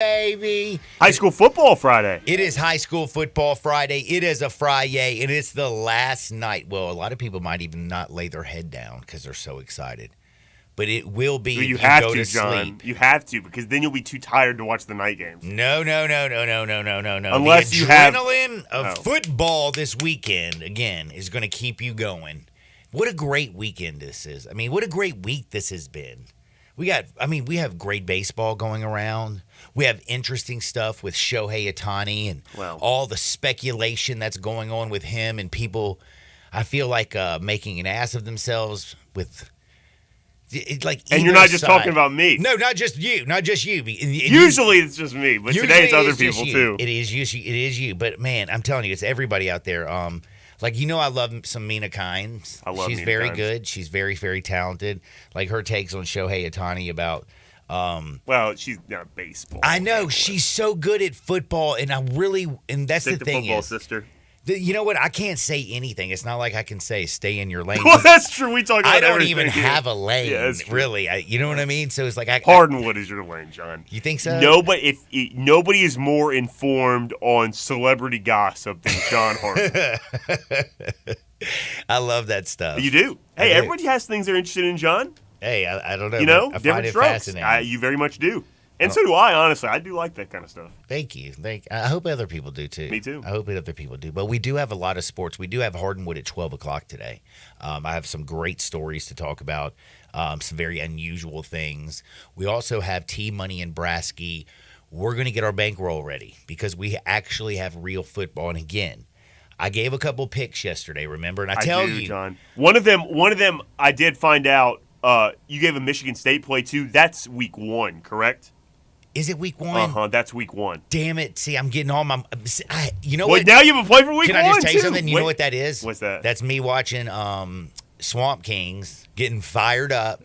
Baby. High school football Friday. It is high school football Friday. It is a Friday, and it's the last night. Well, a lot of people might even not lay their head down because they're so excited. But it will be You if have you go to, to John. sleep. You have to, because then you'll be too tired to watch the night games. No. Unless the you have- adrenaline of Oh. football this weekend, again, is going to keep you going. What a great weekend this is. I mean, what a great week this has been. We have great baseball going around. We have interesting stuff with Shohei Ohtani and all the speculation that's going on with him and people, I feel like, making an ass of themselves with and you're not just talking about me. No, not just you. Usually it's just me, but today it's other people too. It is you. But man, I'm telling you, it's everybody out there. I love some Mina Kimes. She's Mina very Kimes. good. She's very, very tautalented. Like her takes on Shohei Ohtani about. She's not baseball. I know she's so good at football, and that's the thing. Football sister. You know what? I can't say anything. It's not like I can say stay in your lane. Well, that's true. We talk about I don't everything even here. have a lane, really. You know what I mean? So it's like Hardwood is your lane, John. You think so? Nobody is more informed on celebrity gossip than John Hardwood. I love that stuff. You do. Hey, everybody has things they're interested in, John. Hey, I don't know. You know, I find different it strokes. fascinating. You very much do. And so do I, honestly. I do like that kind of stuff. Thank you. I hope other people do, too. Me too. I hope other people do. But we do have a lot of sports. We do have Hardwood at 12 o'clock today. I have some great stories to talk about, some very unusual things. We also have T-Money and Brasky. We're going to get our bankroll ready because we actually have real football. And again, I gave a couple picks yesterday, remember? And I tell you, John. One of them I did find out you gave a Michigan State play too. That's week 1, correct? Is it week 1? That's week 1. Damn it. See, I'm getting all my you know what? What? Now you have a play for week 1 Can I just tell you too? something? You know what that is? What's that? That's me watching Swamp Kings, getting fired up,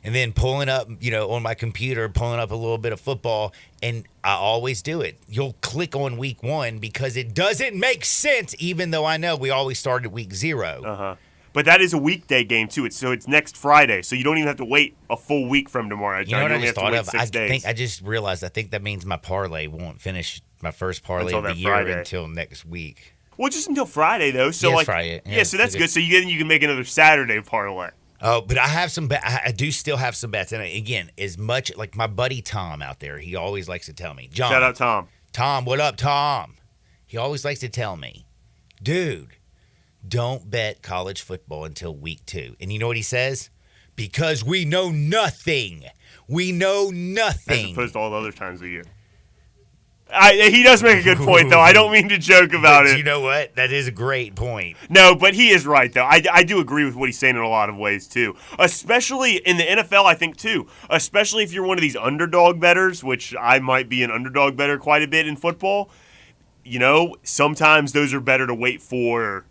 and then pulling up, on my computer, pulling up a little bit of football, and I always do it. You'll click on week 1 because it doesn't make sense, even though I know we always start at week 0. But that is a weekday game too. It's next Friday, so you don't even have to wait a full week from tomorrow. You know what I just thought of? I just realized. I think that means my parlay won't finish my first parlay of the year until next week. Well, just until Friday though. So Friday. Yeah, so that's good. So you can make another Saturday parlay. Oh, but I have some. I do still have some bets, and again, as much like my buddy Tom out there, he always likes to tell me, John. Shout out Tom. Tom, what up, Tom? He always likes to tell me, dude, don't bet college football until week 2. And you know what he says? Because we know nothing. We know nothing. As opposed to all the other times of the year. He does make a good point, though. I don't mean to joke about it. You know what? That is a great point. No, but he is right, though. I do agree with what he's saying in a lot of ways, too. Especially in the NFL, I think, too. Especially if you're one of these underdog bettors, which I might be an underdog bettor quite a bit in football. Sometimes those are better to wait for.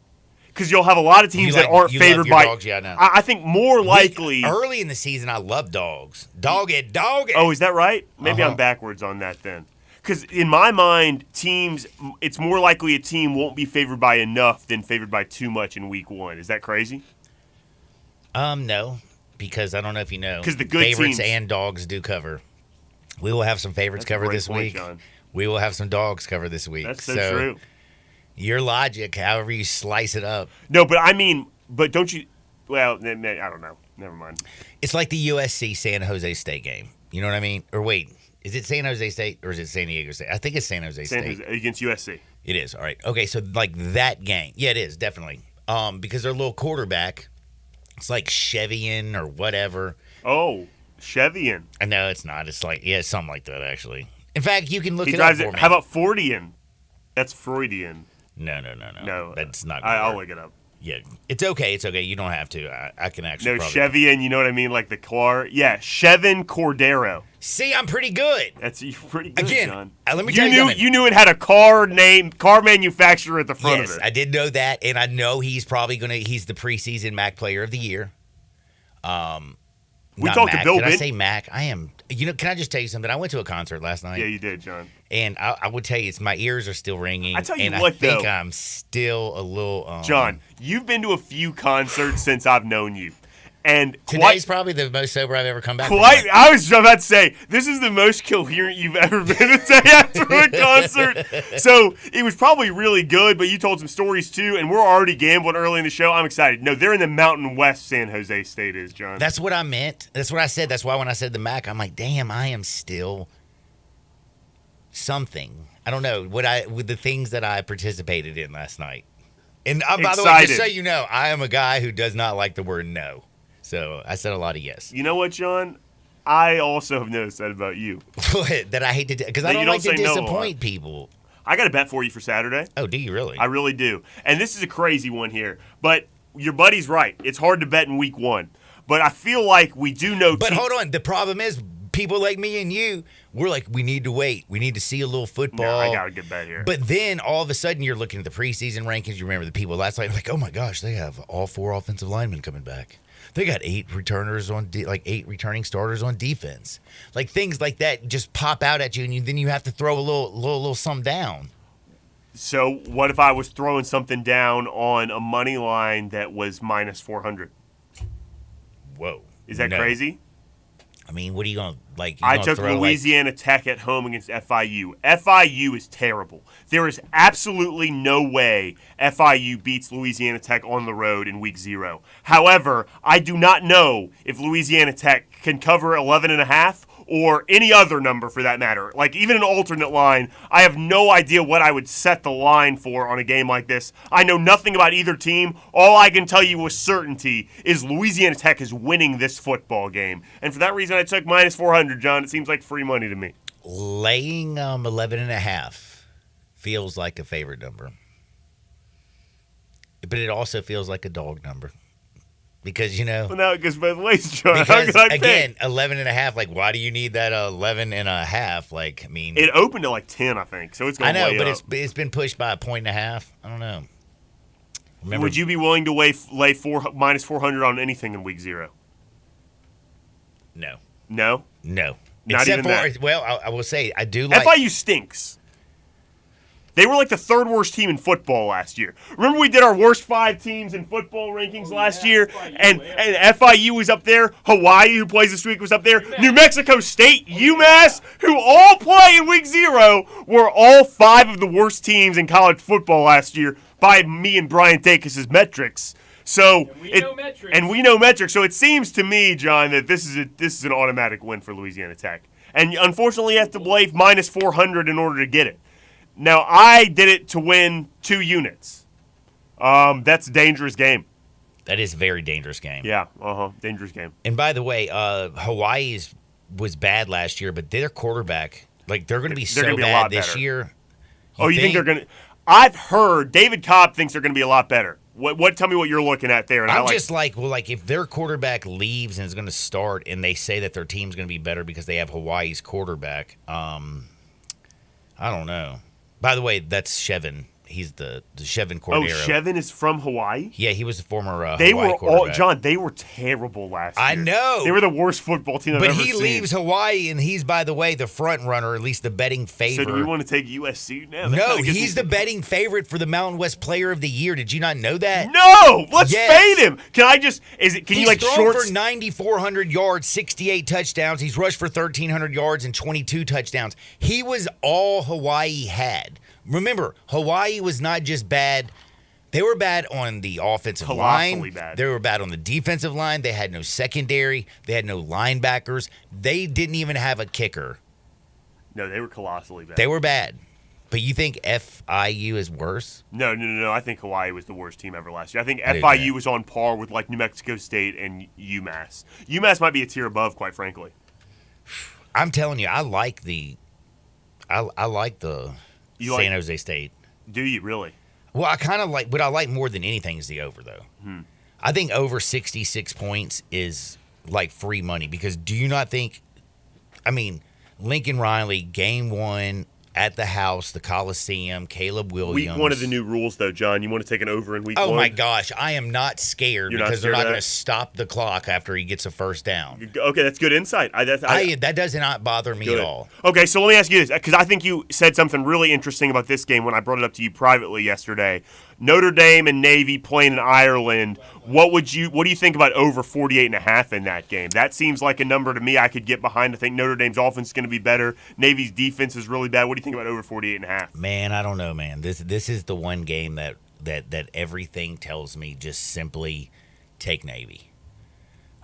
Because you'll have a lot of teams that aren't favored by. Dogs, yeah, I know. I think more likely. Early in the season, I love dogs. Dog it. Oh, is that right? Maybe I'm backwards on that then. Because in my mind, teams, it's more likely a team won't be favored by enough than favored by too much in week 1. Is that crazy? No, because I don't know if you know. Because the good favorites teams and dogs do cover. We will have some favorites covered this week. John. We will have some dogs covered this week. That's so true. Your logic, however you slice it up. No, but don't you? Well, I don't know. Never mind. It's like the USC San Jose State game. You know what I mean? Or wait, is it San Jose State or is it San Diego State? I think it's San Jose State. Against USC. It is. All right. Okay, so like that game. Yeah, it is, definitely. Because their little quarterback, it's like Chevian or whatever. Oh, Chevian. No, it's not. It's like, it's something like that, actually. In fact, you can look He it up drives for it. me. How about Freudian? That's Freudian. No, that's not. I'll look it up. Yeah, it's okay. It's okay. You don't have to. I can actually. No, Chevian. You know what I mean, like the car. Yeah, Chevin Cordero. See, I'm pretty good. That's pretty good, Again, John. let me tell you something. You knew it had a car manufacturer at the front of it. Yes, I did know that, and I know he's probably he's the preseason MAC Player of the Year. We talked to Bill. Did I say MAC? I am. Can I just tell you something? I went to a concert last night. Yeah, you did, John. And I would tell you, my ears are still ringing. I tell you and what, I think though, I'm still a little. John, you've been to a few concerts since I've known you, And Today's probably the most sober I've ever come back. I was about to say, this is the most coherent you've ever been a day after a concert. So it was probably really good, but you told some stories too, and we're already gambling early in the show. I'm excited. No, they're in the Mountain West, San Jose State is, John. That's what I meant. That's what I said. That's why when I said the MAC, I'm like, damn, I am still something. I don't know with the things that I participated in last night. And by the way, just so you know, I am a guy who does not like the word no. So I said a lot of yes. You know what, John? I also have noticed that about you. That I hate to because I don't like to disappoint people. I got a bet for you for Saturday. Oh, do you really? I really do. And this is a crazy one here. But your buddy's right. It's hard to bet in week 1. But I feel like we do know. But hold on. The problem is people like me and you, we're like, we need to wait. We need to see a little football. No, I got a good bet here. But then all of a sudden you're looking at the preseason rankings. You remember the people last night, like, oh my gosh, they have all 4 offensive linemen coming back. They got 8 returners on 8 returning starters on defense. Like things like that just pop out at you, and then you have to throw a little something down. So what if I was throwing something down on a money line that was minus 400? Whoa. Is that crazy? I mean, what are you going to, like? I took Louisiana Tech at home against FIU. FIU is terrible. There is absolutely no way FIU beats Louisiana Tech on the road in week 0. However, I do not know if Louisiana Tech can cover 11.5 or any other number for that matter. Like, even an alternate line, I have no idea what I would set the line for on a game like this. I know nothing about either team. All I can tell you with certainty is Louisiana Tech is winning this football game. And for that reason, I took minus 400, John. It seems like free money to me. Laying 11.5 feels like a favorite number. But it also feels like a dog number. Because, Well, now it goes both ways, John. Because, again, 11.5, like, why do you need that 11.5? Like, I mean. It opened to like 10, I think, so it's going to I know, but it's been pushed by 1.5. I don't know. Remember, would you be willing to lay minus 400 on anything in week 0? No. No? No. Not Except even for, that. Well, I will say, I do like. FIU stinks. They were like the 3rd worst team in football last year. Remember we did our worst 5 teams in football rankings last year? And FIU was up there. Hawaii, who plays this week, was up there. New Mexico State, UMass, who all play in week 0, were all 5 of the worst teams in college football last year by me and Brian Dacus' metrics. So we know metrics. So it seems to me, John, that this is an automatic win for Louisiana Tech. And unfortunately, you have to lay minus 400 in order to get it. Now, I did it to win 2 units. That's a dangerous game. That is a very dangerous game. Yeah, dangerous game. And by the way, Hawaii was bad last year, but their quarterback, like, they're going to be so bad this year. You think they're going to? I've heard David Cobb thinks they're going to be a lot better. What? Tell me what you're looking at there. And I'm just like, if their quarterback leaves and is going to start, and they say that their team's going to be better because they have Hawaii's quarterback, I don't know. By the way, that's Chevin. He's the Chevin Cordero. Oh, Chevin is from Hawaii? Yeah, he was the former They Hawaii were quarterback. John, they were terrible last year. I know. They were the worst football team I've ever seen. But he leaves Hawaii, and he's, by the way, the front runner, at least the betting favorite. So do we want to take USC now? No, he's the betting favorite for the Mountain West Player of the Year. Did you not know that? No! Let's fade him. Can I just – Can you, like, He's thrown for 9,400 yards, 68 touchdowns. He's rushed for 1,300 yards and 22 touchdowns. He was all Hawaii had. Remember, Hawaii was not just bad. They were bad on the offensive line. Bad. They were bad on the defensive line. They had no secondary. They had no linebackers. They didn't even have a kicker. No, they were colossally bad. They were bad. But you think FIU is worse? No. I think Hawaii was the worst team ever last year. I think FIU was on par with, like, New Mexico State and UMass. UMass might be a tier above, quite frankly. I'm telling you, I like the San Jose State. Do you really? Well, I kind of like, what I like more than anything is the over, though. I think over 66 points is like free money because do you not think, Lincoln Riley, game 1 at the house, the Coliseum, Caleb Williams. Week 1 of the new rules, though, John. You want to take an over in week 1? Oh, my gosh. I am not scared because they're not going to stop the clock after he gets a first down. Okay, that's good insight. That does not bother me at all. Okay, so let me ask you this, because I think you said something really interesting about this game when I brought it up to you privately yesterday. Notre Dame and Navy playing in Ireland. What do you think about over 48.5 in that game? That seems like a number to me I could get behind. I think Notre Dame's offense is going to be better. Navy's defense is really bad. What do you think about over 48.5? Man, I don't know, man. This is the one game that everything tells me just simply take Navy.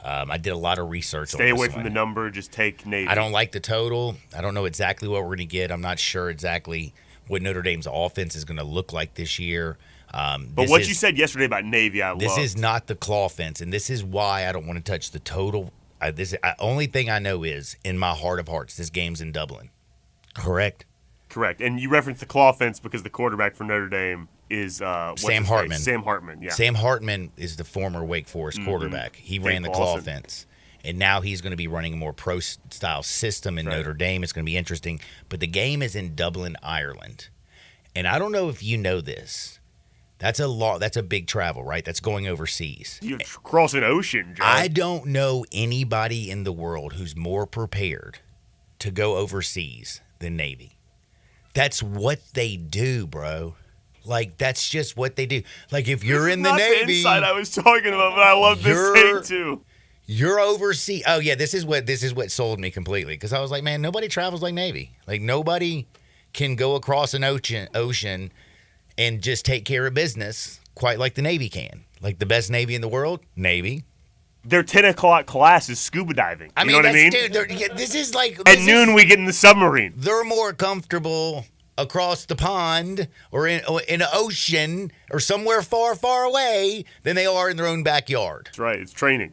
I did a lot of research. Stay on away this from one. the number. Just take Navy. I don't like the total. I don't know exactly what we're going to get. I'm not sure exactly what Notre Dame's offense is going to look like this year. But what you said yesterday about Navy, I love. This is not the claw fence, and this is why I don't want to touch the total. Only thing I know is, in my heart of hearts, this game's in Dublin. Correct? Correct. And you referenced the claw fence because the quarterback for Notre Dame is Sam Hartman. Sam Hartman, yeah. Sam Hartman is the former Wake Forest quarterback. He ran the claw fence. And now he's going to be running a more pro-style system in Notre Dame. It's going to be interesting. But the game is in Dublin, Ireland. And I don't know if you know this. That's a big travel, right? That's going overseas. You cross an ocean, John. I don't know anybody in the world who's more prepared to go overseas than Navy. That's what they do, bro. Like, that's just what they do. Like, if you're in the Navy, the insight I was talking about, but I love this thing too. You're overseas. Oh yeah, this is what sold me completely, because I was like, man, nobody travels like Navy. Like, nobody can go across an ocean and just take care of business quite like the Navy can. Like, the best Navy in the world, Navy. Their 10 o'clock class is scuba diving. You know what I mean? Dude, this is like... At noon, we get in the submarine. They're more comfortable across the pond or in an ocean or somewhere far, far away than they are in their own backyard. That's right. It's training.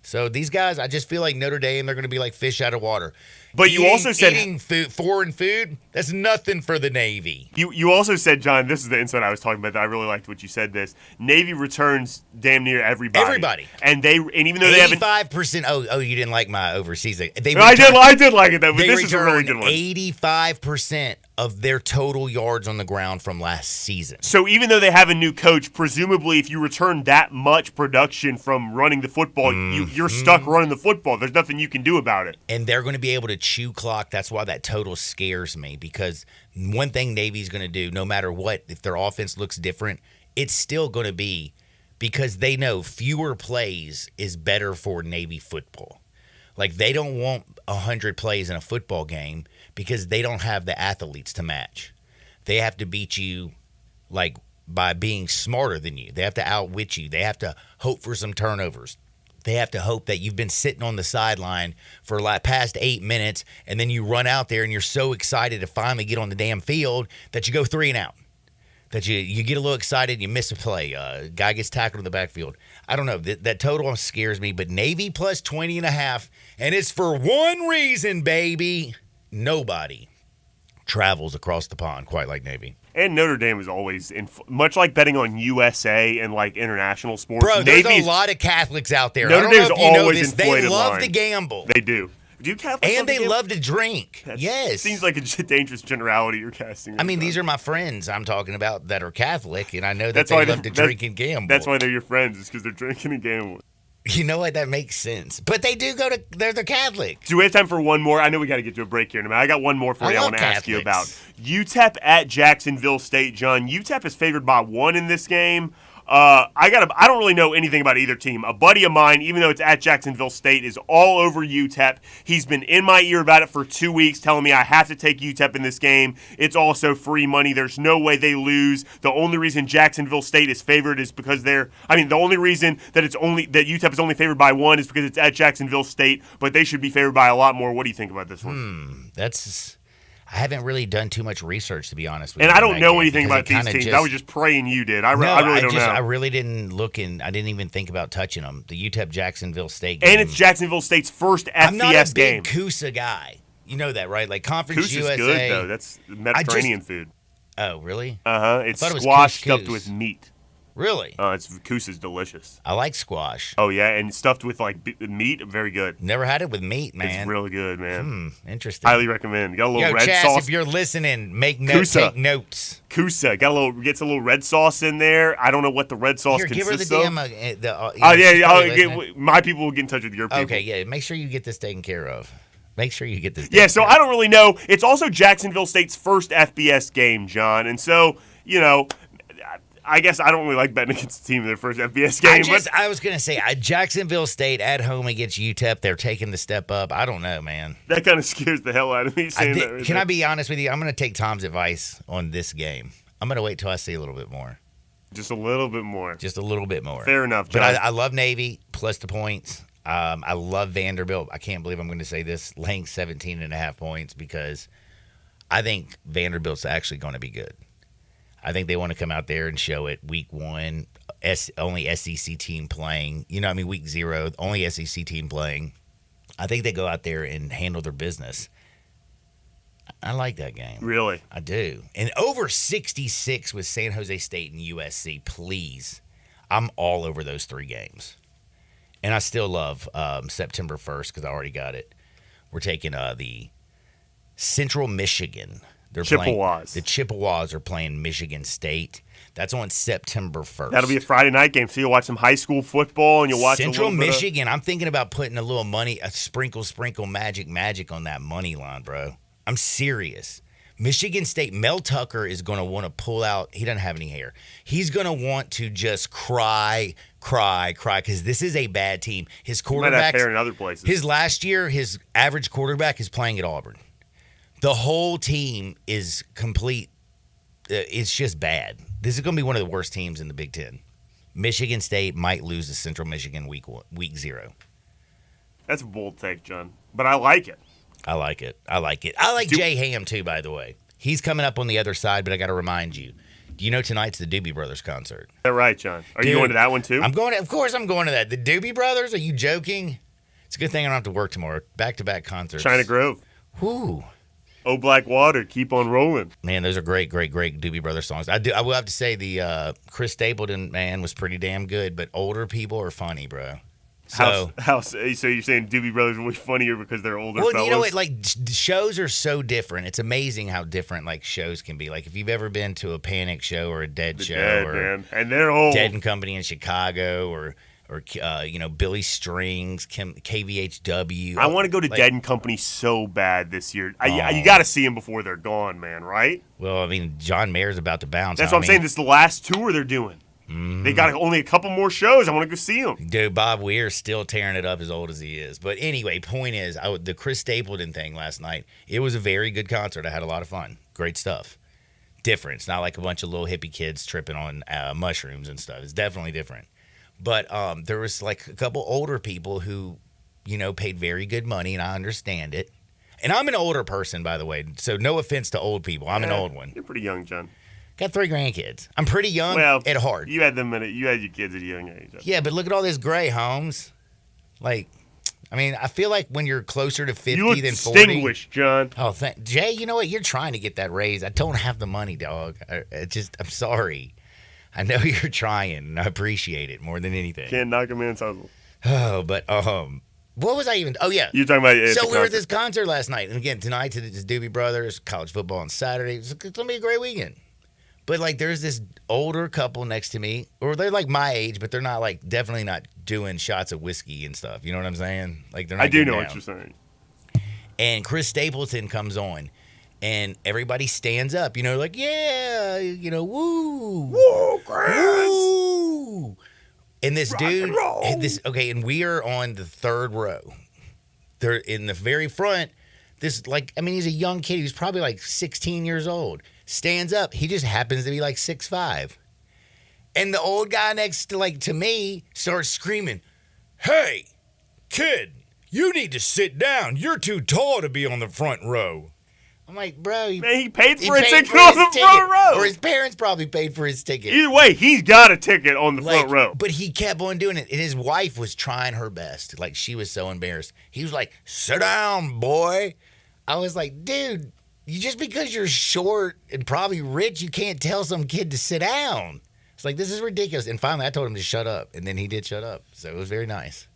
So these guys, I just feel like Notre Dame, they're going to be like fish out of water. But you also said eating foreign food, that's nothing for the Navy. You also said, John, this is the insight I was talking about. That I really liked what you said. This Navy returns damn near everybody. And even though they haven't 85%. Oh, you didn't like my overseas. I did like it though. But this is a really good one. 85% of their total yards on the ground from last season. So even though they have a new coach, presumably if you return that much production from running the football, you're stuck running the football. There's nothing you can do about it. And they're going to be able to chew clock. That's why that total scares me, because one thing Navy's going to do, no matter what, if their offense looks different, it's still going to be, because they know fewer plays is better for Navy football. Like, they don't want 100 plays in a football game because they don't have the athletes to match. They have to beat you, like, by being smarter than you. They have to outwit you. They have to hope for some turnovers. They have to hope that you've been sitting on the sideline for like past 8 minutes, and then you run out there and you're so excited to finally get on the damn field that you go 3 and out. That you get a little excited, you miss a play. Guy gets tackled in the backfield. I don't know. That total scares me. But Navy plus 20.5, and it's for one reason, baby. Nobody travels across the pond quite like Navy. And Notre Dame is always, much like betting on USA and like international sports. Bro, there's a lot of Catholics out there. Notre Dame's always inflated. They love to gamble. They do. Do Catholics and they love to drink. Yes. Seems like a dangerous generality you're casting. I mean, these are my friends I'm talking about that are Catholic, and I know that they love to drink and gamble. That's why they're your friends, is because they're drinking and gambling. You know what? That makes sense. But they do they're Catholic. Do we have time for one more? I know we got to get to a break here in a minute. I got one more for you I want to ask you about. UTEP at Jacksonville State, John. UTEP is favored by 1 in this game. I don't really know anything about either team. A buddy of mine, even though it's at Jacksonville State, is all over UTEP. He's been in my ear about it for 2 weeks, telling me I have to take UTEP in this game. It's also free money. There's no way they lose. The only reason Jacksonville State is favored is because the only reason that UTEP is only favored by 1 is because it's at Jacksonville State, but they should be favored by a lot more. What do you think about this one? I haven't really done too much research, to be honest with you. And I don't know anything about these teams. I was just praying you did. I really don't know. I really didn't look in. I didn't even think about touching them. The UTEP Jacksonville State game. And it's Jacksonville State's first FBS game. I'm not a big Kusa guy. You know that, right? Like Conference Kusa's USA. good, though. That's Mediterranean food. Oh, really? Uh-huh. It's squash stuffed with meat. Really? Kusa's delicious. I like squash. Oh, yeah, and stuffed with, like, meat, very good. Never had it with meat, man. It's really good, man. Interesting. Highly recommend. Got a little red Chaz, sauce. If you're listening, take notes. Kusa. Gets a little red sauce in there. I don't know what the red sauce consists of. My people will get in touch with your people. Okay, yeah, make sure you get this taken care of. Make sure you get this. Yeah, so I don't really know. It's also Jacksonville State's first FBS game, John, and so, I guess I don't really like betting against the team in their first FBS game. I was going to say, Jacksonville State at home against UTEP, they're taking the step up. I don't know, man. That kind of scares the hell out of me saying that. Can I be honest with you? I'm going to take Tom's advice on this game. I'm going to wait till I see a little bit more. Just a little bit more. Just a little bit more. Fair enough, John. But I love Navy, plus the points. I love Vanderbilt. I can't believe I'm going to say this, laying 17.5 points, because I think Vanderbilt's actually going to be good. I think they want to come out there and show it week one, only SEC team playing. Week 0, only SEC team playing. I think they go out there and handle their business. I like that game. Really? I do. And over 66 with San Jose State and USC, please. I'm all over those 3 games. And I still love September 1st because I already got it. We're taking the Central Michigan. Chippewas. The Chippewas are playing Michigan State. That's on September 1st. That'll be a Friday night game, so you'll watch some high school football and you'll watch Central Michigan. I'm thinking about putting a little money, a sprinkle, magic on that money line, bro. I'm serious. Michigan State, Mel Tucker is going to want to pull out. He doesn't have any hair. He's going to want to just cry, because this is a bad team. His quarterback. Might have hair in other places. His last year, his average quarterback is playing at Auburn. The whole team is complete. It's just bad. This is going to be one of the worst teams in the Big Ten. Michigan State might lose to Central Michigan week 0. That's a bold take, John. But I like it. I like it. I like Jay Ham, too, by the way. He's coming up on the other side, but I got to remind you. Do you know tonight's the Doobie Brothers concert? Is that right, John? Are you going to that one, too? Of course I'm going to that. The Doobie Brothers? Are you joking? It's a good thing I don't have to work tomorrow. Back-to-back concerts. China Grove. Whoo. Oh, Black Water, keep on rolling. Man, those are great Doobie Brothers songs. I will have to say the Chris Stapleton, man, was pretty damn good, but older people are funny, bro. So you're saying Doobie Brothers will be funnier because they're older well, fellas? you know what? Like, shows are so different. It's amazing how different, like, shows can be. Like, if you've ever been to a Panic show or a Dead show or man. And they're old. Dead and Company in Chicago or Billy Strings, KVHW. I want to go to Dead and Company so bad this year. You got to see them before they're gone, man, right? Well, I mean, John Mayer's about to bounce. That's what I'm saying. This is the last tour they're doing. Mm-hmm. They got only a couple more shows. I want to go see them. Dude, Bob Weir's still tearing it up as old as he is. But anyway, point is, the Chris Stapleton thing last night, it was a very good concert. I had a lot of fun. Great stuff. Different. It's not like a bunch of little hippie kids tripping on mushrooms and stuff. It's definitely different. But there was like a couple older people who, paid very good money, and I understand it. And I'm an older person, by the way, so no offense to old people. I'm an old one. You're pretty young, John. Got 3 grandkids. I'm pretty young at heart. You had your kids at a young age. Yeah, but look at all this gray, Holmes. Like, I mean, I feel like when you're closer to 50 you look than 40. Distinguished, John. Oh, Jay, you know what? You're trying to get that raise. I don't have the money, dog. I'm sorry. I know you're trying, and I appreciate it more than anything. Can't knock a man's hustle. Oh, but what was I even? Oh yeah, you're talking about. So we were at this concert last night, and again tonight to the Doobie Brothers, college football on Saturday. It's gonna be a great weekend. But like, there's this older couple next to me, or they're like my age, but they're not definitely not doing shots of whiskey and stuff. You know what I'm saying? Like they're not. I do know down. what you're saying. And Chris Stapleton comes on, and everybody stands up. Like yeah, woo, woo, Chris, woo. And this dude, and we are on the 3rd row. They're in the very front. He's a young kid. He's probably like 16 years old. Stands up. He just happens to be like 6'5". And the old guy next to me starts screaming, "Hey, kid, you need to sit down. You're too tall to be on the front row." I'm like, bro, he paid for a ticket on the front row. Or his parents probably paid for his ticket. Either way, he's got a ticket on the front row. But he kept on doing it. And his wife was trying her best. Like, she was so embarrassed. He was like, "Sit down, boy." I was like, dude, just because you're short and probably rich, you can't tell some kid to sit down. It's like, this is ridiculous. And finally, I told him to shut up. And then he did shut up. So it was very nice.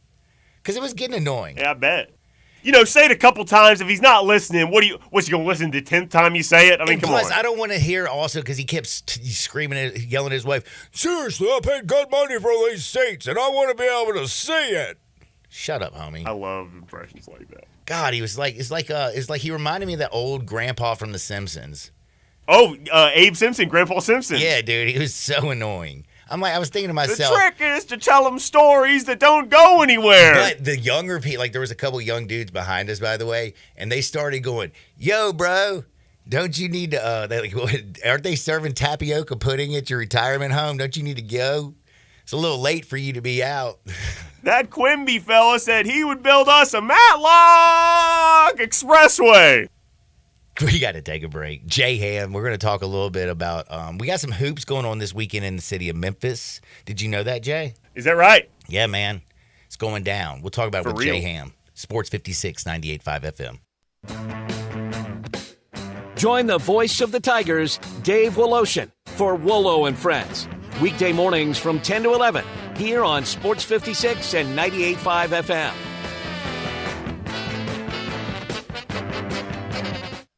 Because it was getting annoying. Yeah, I bet. Say it a couple times. If he's not listening, what's he going to listen to the 10th time you say it? I mean, come on. Plus, I don't want to hear also, because he kept screaming, yelling at his wife, "Seriously, I paid good money for these seats, and I want to be able to see it." Shut up, homie. I love impressions like that. God, he was like, it's like he reminded me of that old grandpa from The Simpsons. Oh, Abe Simpson, Grandpa Simpson. Yeah, dude, he was so annoying. I was thinking to The myself. trick is to tell them stories that don't go anywhere. But the younger people, like there was a couple young dudes behind us, by the way, and they started going, "Yo, bro, don't you need to? Aren't they serving tapioca pudding at your retirement home? Don't you need to go? It's a little late for you to be out." That Quimby fella said he would build us a Matlock Expressway. We got to take a break. J-Ham, we're going to talk a little bit about, we got some hoops going on this weekend in the city of Memphis. Did you know that, Jay? Is that right? Yeah, man. It's going down. We'll talk about it For with real? J-Ham. Sports 56, 98.5 FM. Join the voice of the Tigers, Dave Woloshin, for Wolo and Friends. Weekday mornings from 10 to 11, here on Sports 56 and 98.5 FM.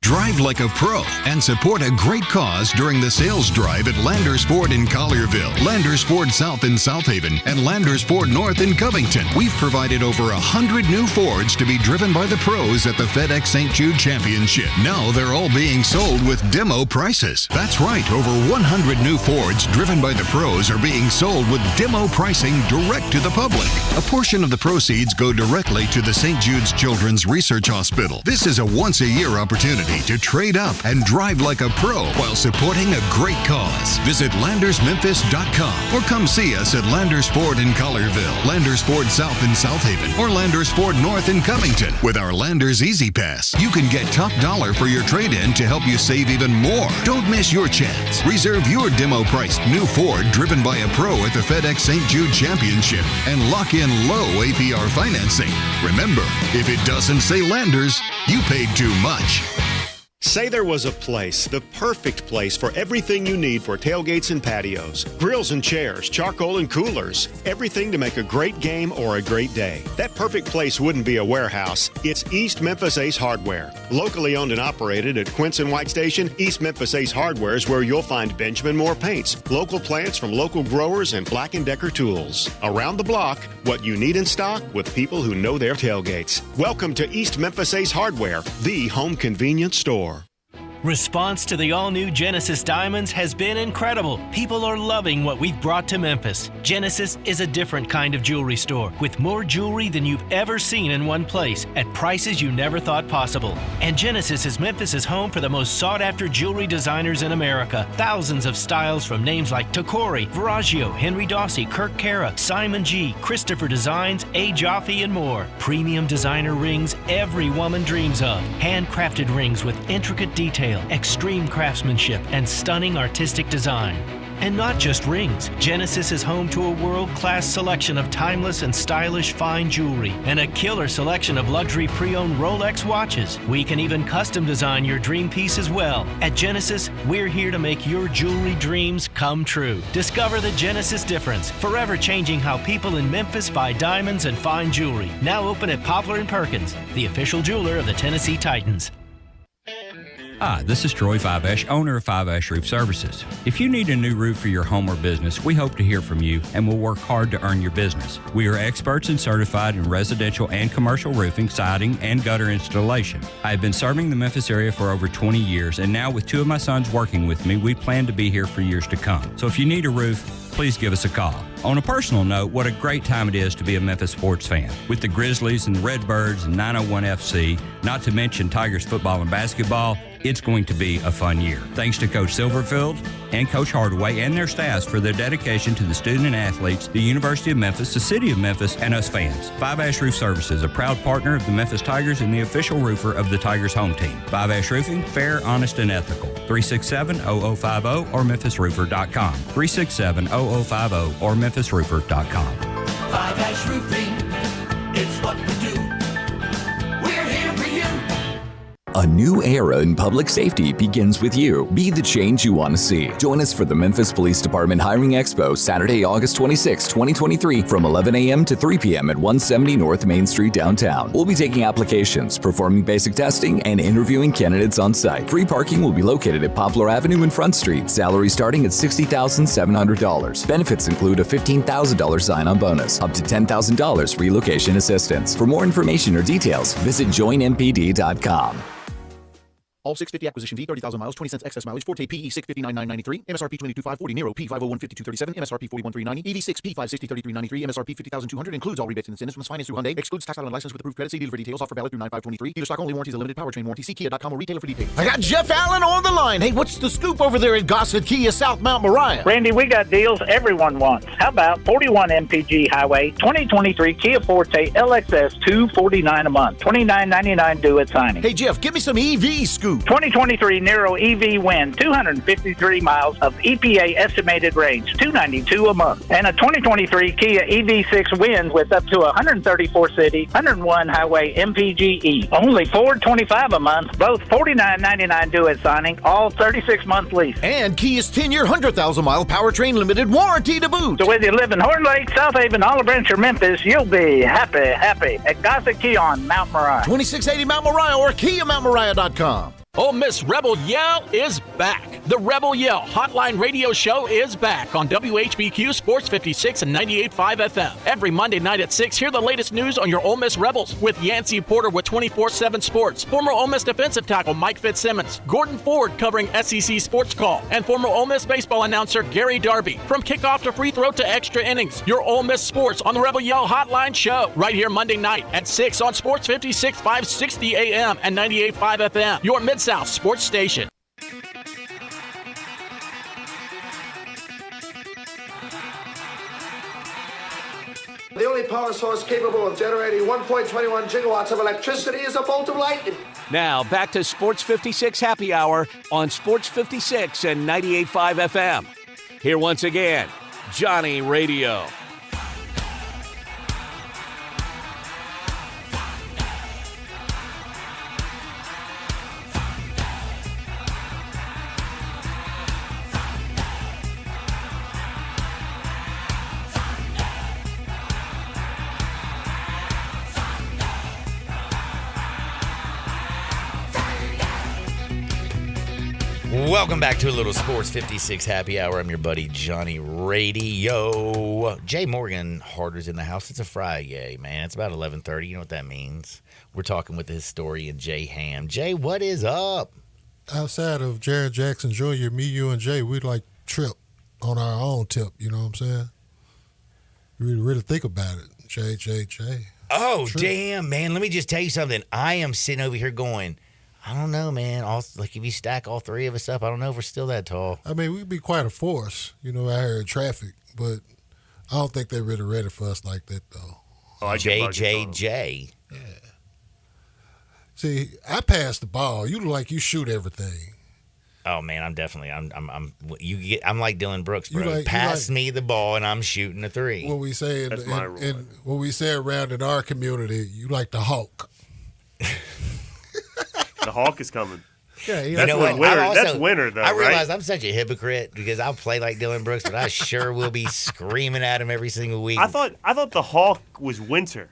Drive like a pro and support a great cause during the sales drive at Landers Ford in Collierville, Landers Ford South in South Haven, and Landers Ford North in Covington. We've provided over 100 new Fords to be driven by the pros at the FedEx St. Jude Championship. Now they're all being sold with demo prices. That's right, over 100 new Fords driven by the pros are being sold with demo pricing direct to the public. A portion of the proceeds go directly to the St. Jude's Children's Research Hospital. This is a once-a-year opportunity to trade up and drive like a pro while supporting a great cause. Visit LandersMemphis.com or come see us at Landers Ford in Collierville, Landers Ford South in South Haven, or Landers Ford North in Covington. With our Landers Easy Pass, you can get top dollar for your trade-in to help you save even more. Don't miss your chance. Reserve your demo-priced new Ford driven by a pro at the FedEx St. Jude Championship and lock in low APR financing. Remember, if it doesn't say Landers, you paid too much. Say there was a place, the perfect place for everything you need for tailgates and patios, grills and chairs, charcoal and coolers, everything to make a great game or a great day. That perfect place wouldn't be a warehouse. It's East Memphis Ace Hardware. Locally owned and operated at Quince and White Station, East Memphis Ace Hardware is where you'll find Benjamin Moore paints, local plants from local growers, and Black & Decker tools. Around the block, what you need in stock with people who know their tailgates. Welcome to East Memphis Ace Hardware, the home convenience store. Response to the all-new Genesis Diamonds has been incredible. People are loving what we've brought to Memphis. Genesis is a different kind of jewelry store with more jewelry than you've ever seen in one place at prices you never thought possible. And Genesis is Memphis's home for the most sought-after jewelry designers in America. Thousands of styles from names like Tacori, Verragio, Henry Dossi, Kirk Cara, Simon G, Christopher Designs, A. Jaffe, and more. Premium designer rings every woman dreams of. Handcrafted rings with intricate detail, extreme craftsmanship, and stunning artistic design. And not just rings. Genesis is home to a world-class selection of timeless and stylish fine jewelry and a killer selection of luxury pre-owned Rolex watches. We can even custom design your dream piece as well. At Genesis, we're here to make your jewelry dreams come true. Discover the Genesis difference, forever changing how people in Memphis buy diamonds and fine jewelry. Now open at Poplar & Perkins, the official jeweler of the Tennessee Titans. Hi, this is Troy Fiveash, owner of Fiveash Roof Services. If you need a new roof for your home or business, we hope to hear from you and will work hard to earn your business. We are experts and certified in residential and commercial roofing, siding, and gutter installation. I have been serving the Memphis area for over 20 years, and now with two of my sons working with me, we plan to be here for years to come. So if you need a roof, please give us a call. On a personal note, what a great time it is to be a Memphis sports fan. With the Grizzlies and the Redbirds and 901 FC, not to mention Tigers football and basketball, it's going to be a fun year. Thanks to Coach Silverfield and Coach Hardaway and their staffs for their dedication to the student and athletes, the University of Memphis, the City of Memphis, and us fans. Five Ash Roof Services, a proud partner of the Memphis Tigers and the official roofer of the Tigers home team. Five Ash Roofing, fair, honest, and ethical. 367-0050 or memphisroofer.com. 367-0050 or memphisroofer.com. Five Ash Roofing, it's what we do. We're here for you. A new era in public safety begins with you. Be the change you want to see. Join us for the Memphis Police Department Hiring Expo, Saturday, August 26, 2023, from 11 a.m. to 3 p.m. at 170 North Main Street downtown. We'll be taking applications, performing basic testing, and interviewing candidates on site. Free parking will be located at Poplar Avenue and Front Street. Salary starting at $60,700. Benefits include a $15,000 sign-on bonus, up to $10,000 relocation assistance. For more information or details, visit joinmpd.com. All 650 acquisition fee, 30,000 miles, 20 cents excess mileage, Forte PE 659,993, MSRP 22,540, Nero P 501 5237, MSRP 41,390, EV6 P 560 3393, MSRP 50,200, includes all rebates and incentives, must finance through Hyundai, excludes tax title and license with approved credit. See dealer for details, offer valid through 9523. Dealer stock only, warranties, a limited powertrain warranty. See Kia.com or retailer for details. I got Jeff Allen on the line. Hey, what's the scoop over there at Gossett Kia South Mount Moriah? Randy, we got deals everyone wants. How about 41 MPG Highway, 2023 Kia Forte LXS, $249 a month, $29.99 due at signing. Hey, Jeff, give me some EV scoop. 2023 Nero EV Win, 253 miles of EPA estimated range, $292 a month. And a 2023 Kia EV6 Win with up to 134 city, 101 highway MPGE. Only $425 a month, both $49.99 due at signing, all 36-month lease. And Kia's 10-year, 100,000-mile powertrain limited warranty to boot. So whether you live in Horn Lake, South Haven, Olive Branch, or Memphis, you'll be happy at Gossett Kia on Mount Moriah. 2680 Mount Moriah or KiaMountMoriah.com. Ole Miss Rebel Yell is back. The Rebel Yell Hotline Radio Show is back on WHBQ Sports 56 and 98.5 FM. Every Monday night at 6, hear the latest news on your Ole Miss Rebels with Yancey Porter with 24/7 Sports, former Ole Miss defensive tackle Mike Fitzsimmons, Gordon Ford covering SEC Sports Call, and former Ole Miss baseball announcer Gary Darby. From kickoff to free throw to extra innings, your Ole Miss Sports on the Rebel Yell Hotline Show right here Monday night at 6 on Sports 56 560 AM and 98.5 FM. Your Mid-South Sports Station. The only power source capable of generating 1.21 gigawatts of electricity is a bolt of lightning. Now, back to Sports 56 Happy Hour on Sports 56 and 98.5 FM. Here once again, Johnny Radio. Welcome back to a little Sports 56 Happy Hour. I'm your buddy Johnny Radio. Jay Morgan Harder's in the house. It's a Friday, man. It's about 11:30. You know what that means. We're talking with the historian Jay Ham. Jay, what is up? Outside of Jared Jackson Jr., me, you, and Jay, we'd like trip on our own tip. You know what I'm saying? You really think about it. Jay. Oh, Trip. damn, man. Let me just tell you something. I am sitting over here going, I don't know, man. If you stack all three of us up, I don't know if we're still that tall. I mean, we'd be quite a force, out here in traffic, but I don't think they're really ready for us like that, though. Oh, JJJ. Yeah. See, I pass the ball. You look like you shoot everything. Oh man, I'm like Dylan Brooks, bro. Pass me the ball and I'm shooting a three. What we say what we say around in our community, you like the Hawk. The Hawk is coming. Yeah, you know what? That's winter, though. I realize right? I'm such a hypocrite because I'll play like Dylan Brooks, but I sure will be screaming at him every single week. I thought the Hawk was winter.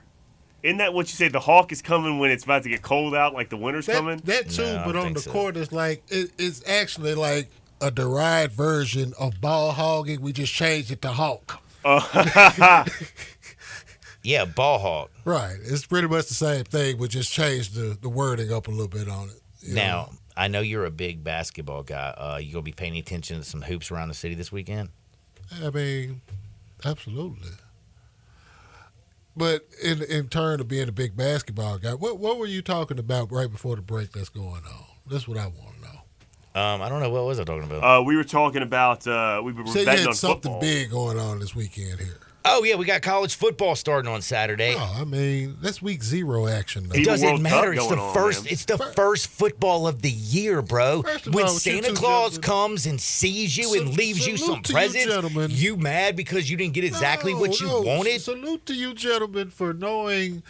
Isn't that what you say? The Hawk is coming when it's about to get cold out, like the winter's coming? That too, No, but I on think the so. court, it's like it's actually like a derived version of ball hogging. We just changed it to Hawk. Yeah, ball hawk. Right. It's pretty much the same thing. We just changed the wording up a little bit on it. Now, I know you're a big basketball guy. You gonna be paying attention to some hoops around the city this weekend? I mean, absolutely. But in turn of being a big basketball guy, what were you talking about right before the break that's going on? That's what I want to know. I don't know. What was I talking about? We were talking about we were So you betting had on something football. big going on this weekend here. Oh, yeah, we got college football starting on Saturday. Oh, I mean, that's week 0 action. Though. It doesn't World matter. Cup It's the going on, first. man. It's the first football of the year, bro. First of When all, Santa you two Claus gentlemen- comes and sees you and leaves you some salute to you, presents, gentlemen. you mad because you didn't get exactly what you wanted? Salute to you, gentlemen, for knowing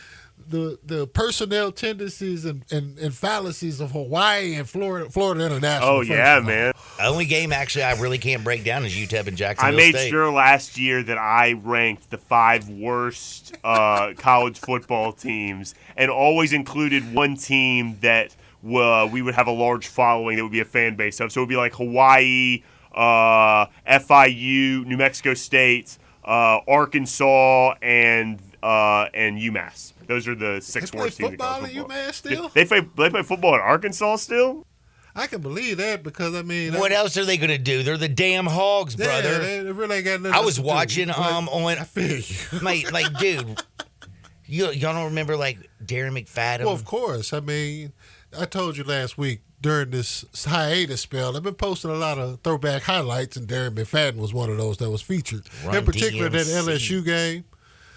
the personnel tendencies and fallacies of Hawaii and Florida International. Oh, first yeah, of all. man. The only game actually I really can't break down is UTEP and I Jacksonville made State. sure last year that I ranked the 5 worst college football teams and always included one team that we would have a large following that would be a fan base of. So it would be like Hawaii, FIU, New Mexico State, Arkansas, and UMass. Those are the 6 They play worst teams in football college at football. UMass still? They play football at Arkansas still? I can believe that because, I mean. What else are they going to do? They're the damn Hogs, brother. They really ain't got nothing I was to do. watching on. I feel you. like, dude, y'all don't remember, like, Darren McFadden? Well, of course. I mean, I told you last week during this hiatus spell, I've been posting a lot of throwback highlights, and Darren McFadden was one of those that was featured. Run In particular, that DMC. LSU game.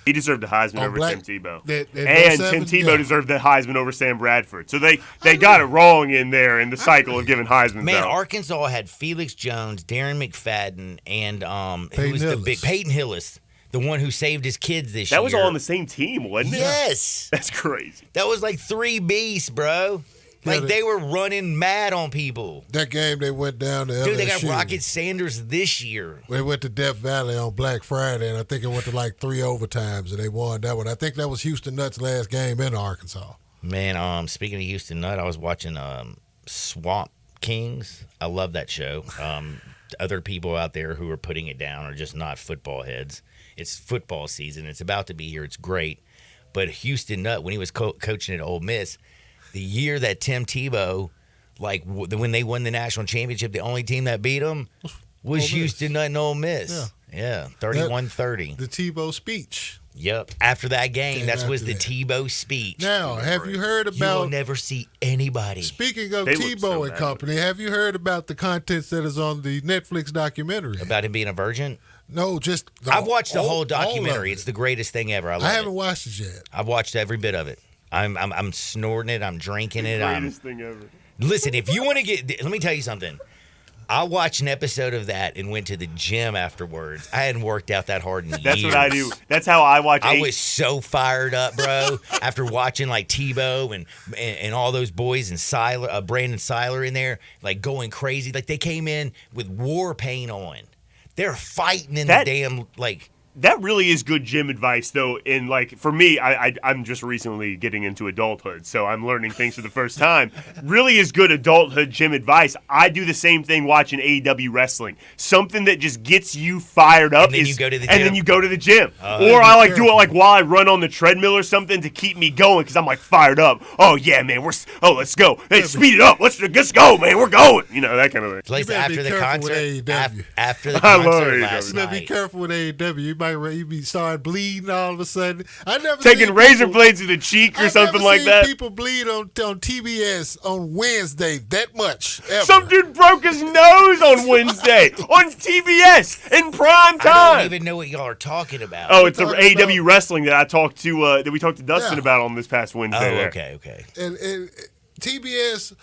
He deserved the Heisman over Black- Tim Tebow. that And 07, Tim Tebow yeah. deserved the Heisman over Sam Bradford. So they got it wrong in there in the cycle of giving Heismans Man, out. Arkansas had Felix Jones, Darren McFadden, and who Peyton was the Hillis. big Peyton Hillis, the one who saved his kids this year. That was all on the same team, wasn't it? Yes. That's crazy. That was like 3 beasts, bro. Like, they were running mad on people. That game, they went down to LSU. Dude, they got Rocket Sanders this year. They went to Death Valley on Black Friday, and I think it went to like 3 overtimes, and they won that one. I think that was Houston Nutt's last game in Arkansas. Man, speaking of Houston Nutt, I was watching Swamp Kings. I love that show. Other people out there who are putting it down are just not football heads. It's football season. It's about to be here. It's great. But Houston Nutt, when he was coaching at Ole Miss, the year that Tim Tebow, when they won the national championship, the only team that beat them was Houston Nutt and Ole Miss. Yeah, 31-30. The Tebow speech. Yep. After that game, Came that was the after that. Tebow speech. Now, have you heard You will about... never see anybody. Speaking of They look Tebow so and bad. company, have you heard about the contents that is on the Netflix documentary? About him being a virgin? No, just... I've watched the all whole of documentary. it. It's the greatest thing ever. I love I haven't it. watched it yet. I've watched every bit of it. I'm snorting it. I'm drinking it. Greatest thing ever. Listen, if you want to let me tell you something. I watched an episode of that and went to the gym afterwards. I hadn't worked out that hard in years. That's what I do. That's how I watch. I was so fired up, bro, after watching like Tebow and all those boys and Brandon Seiler in there, like going crazy. Like they came in with war paint on. They're fighting in the damn like. That really is good gym advice, though. And like for me, I'm just recently getting into adulthood, so I'm learning things for the first time. Really is good adulthood gym advice. I do the same thing watching AEW wrestling. Something that just gets you fired up. And then you go to the And gym? then you go to the gym. Oh. Or I like do it like while I run on the treadmill or something to keep me going because I'm like fired up. Oh yeah, man. Let's go. Hey, speed it up. Let's go, man. We're going. You know that kind of thing. Place after the concert. After the I love concert AEW. last You better be night. careful with AEW. You be start bleeding all of a sudden. I never Taking seen razor people- blades to the cheek or I've something never like seen that. people bleed on TBS on Wednesday that much. Ever. Some dude broke his nose on Wednesday on TBS in prime I time. don't even know what y'all are talking about. Oh, it's the AEW wrestling that we talked to Dustin about on this past Wednesday. Oh, there. okay. And TBS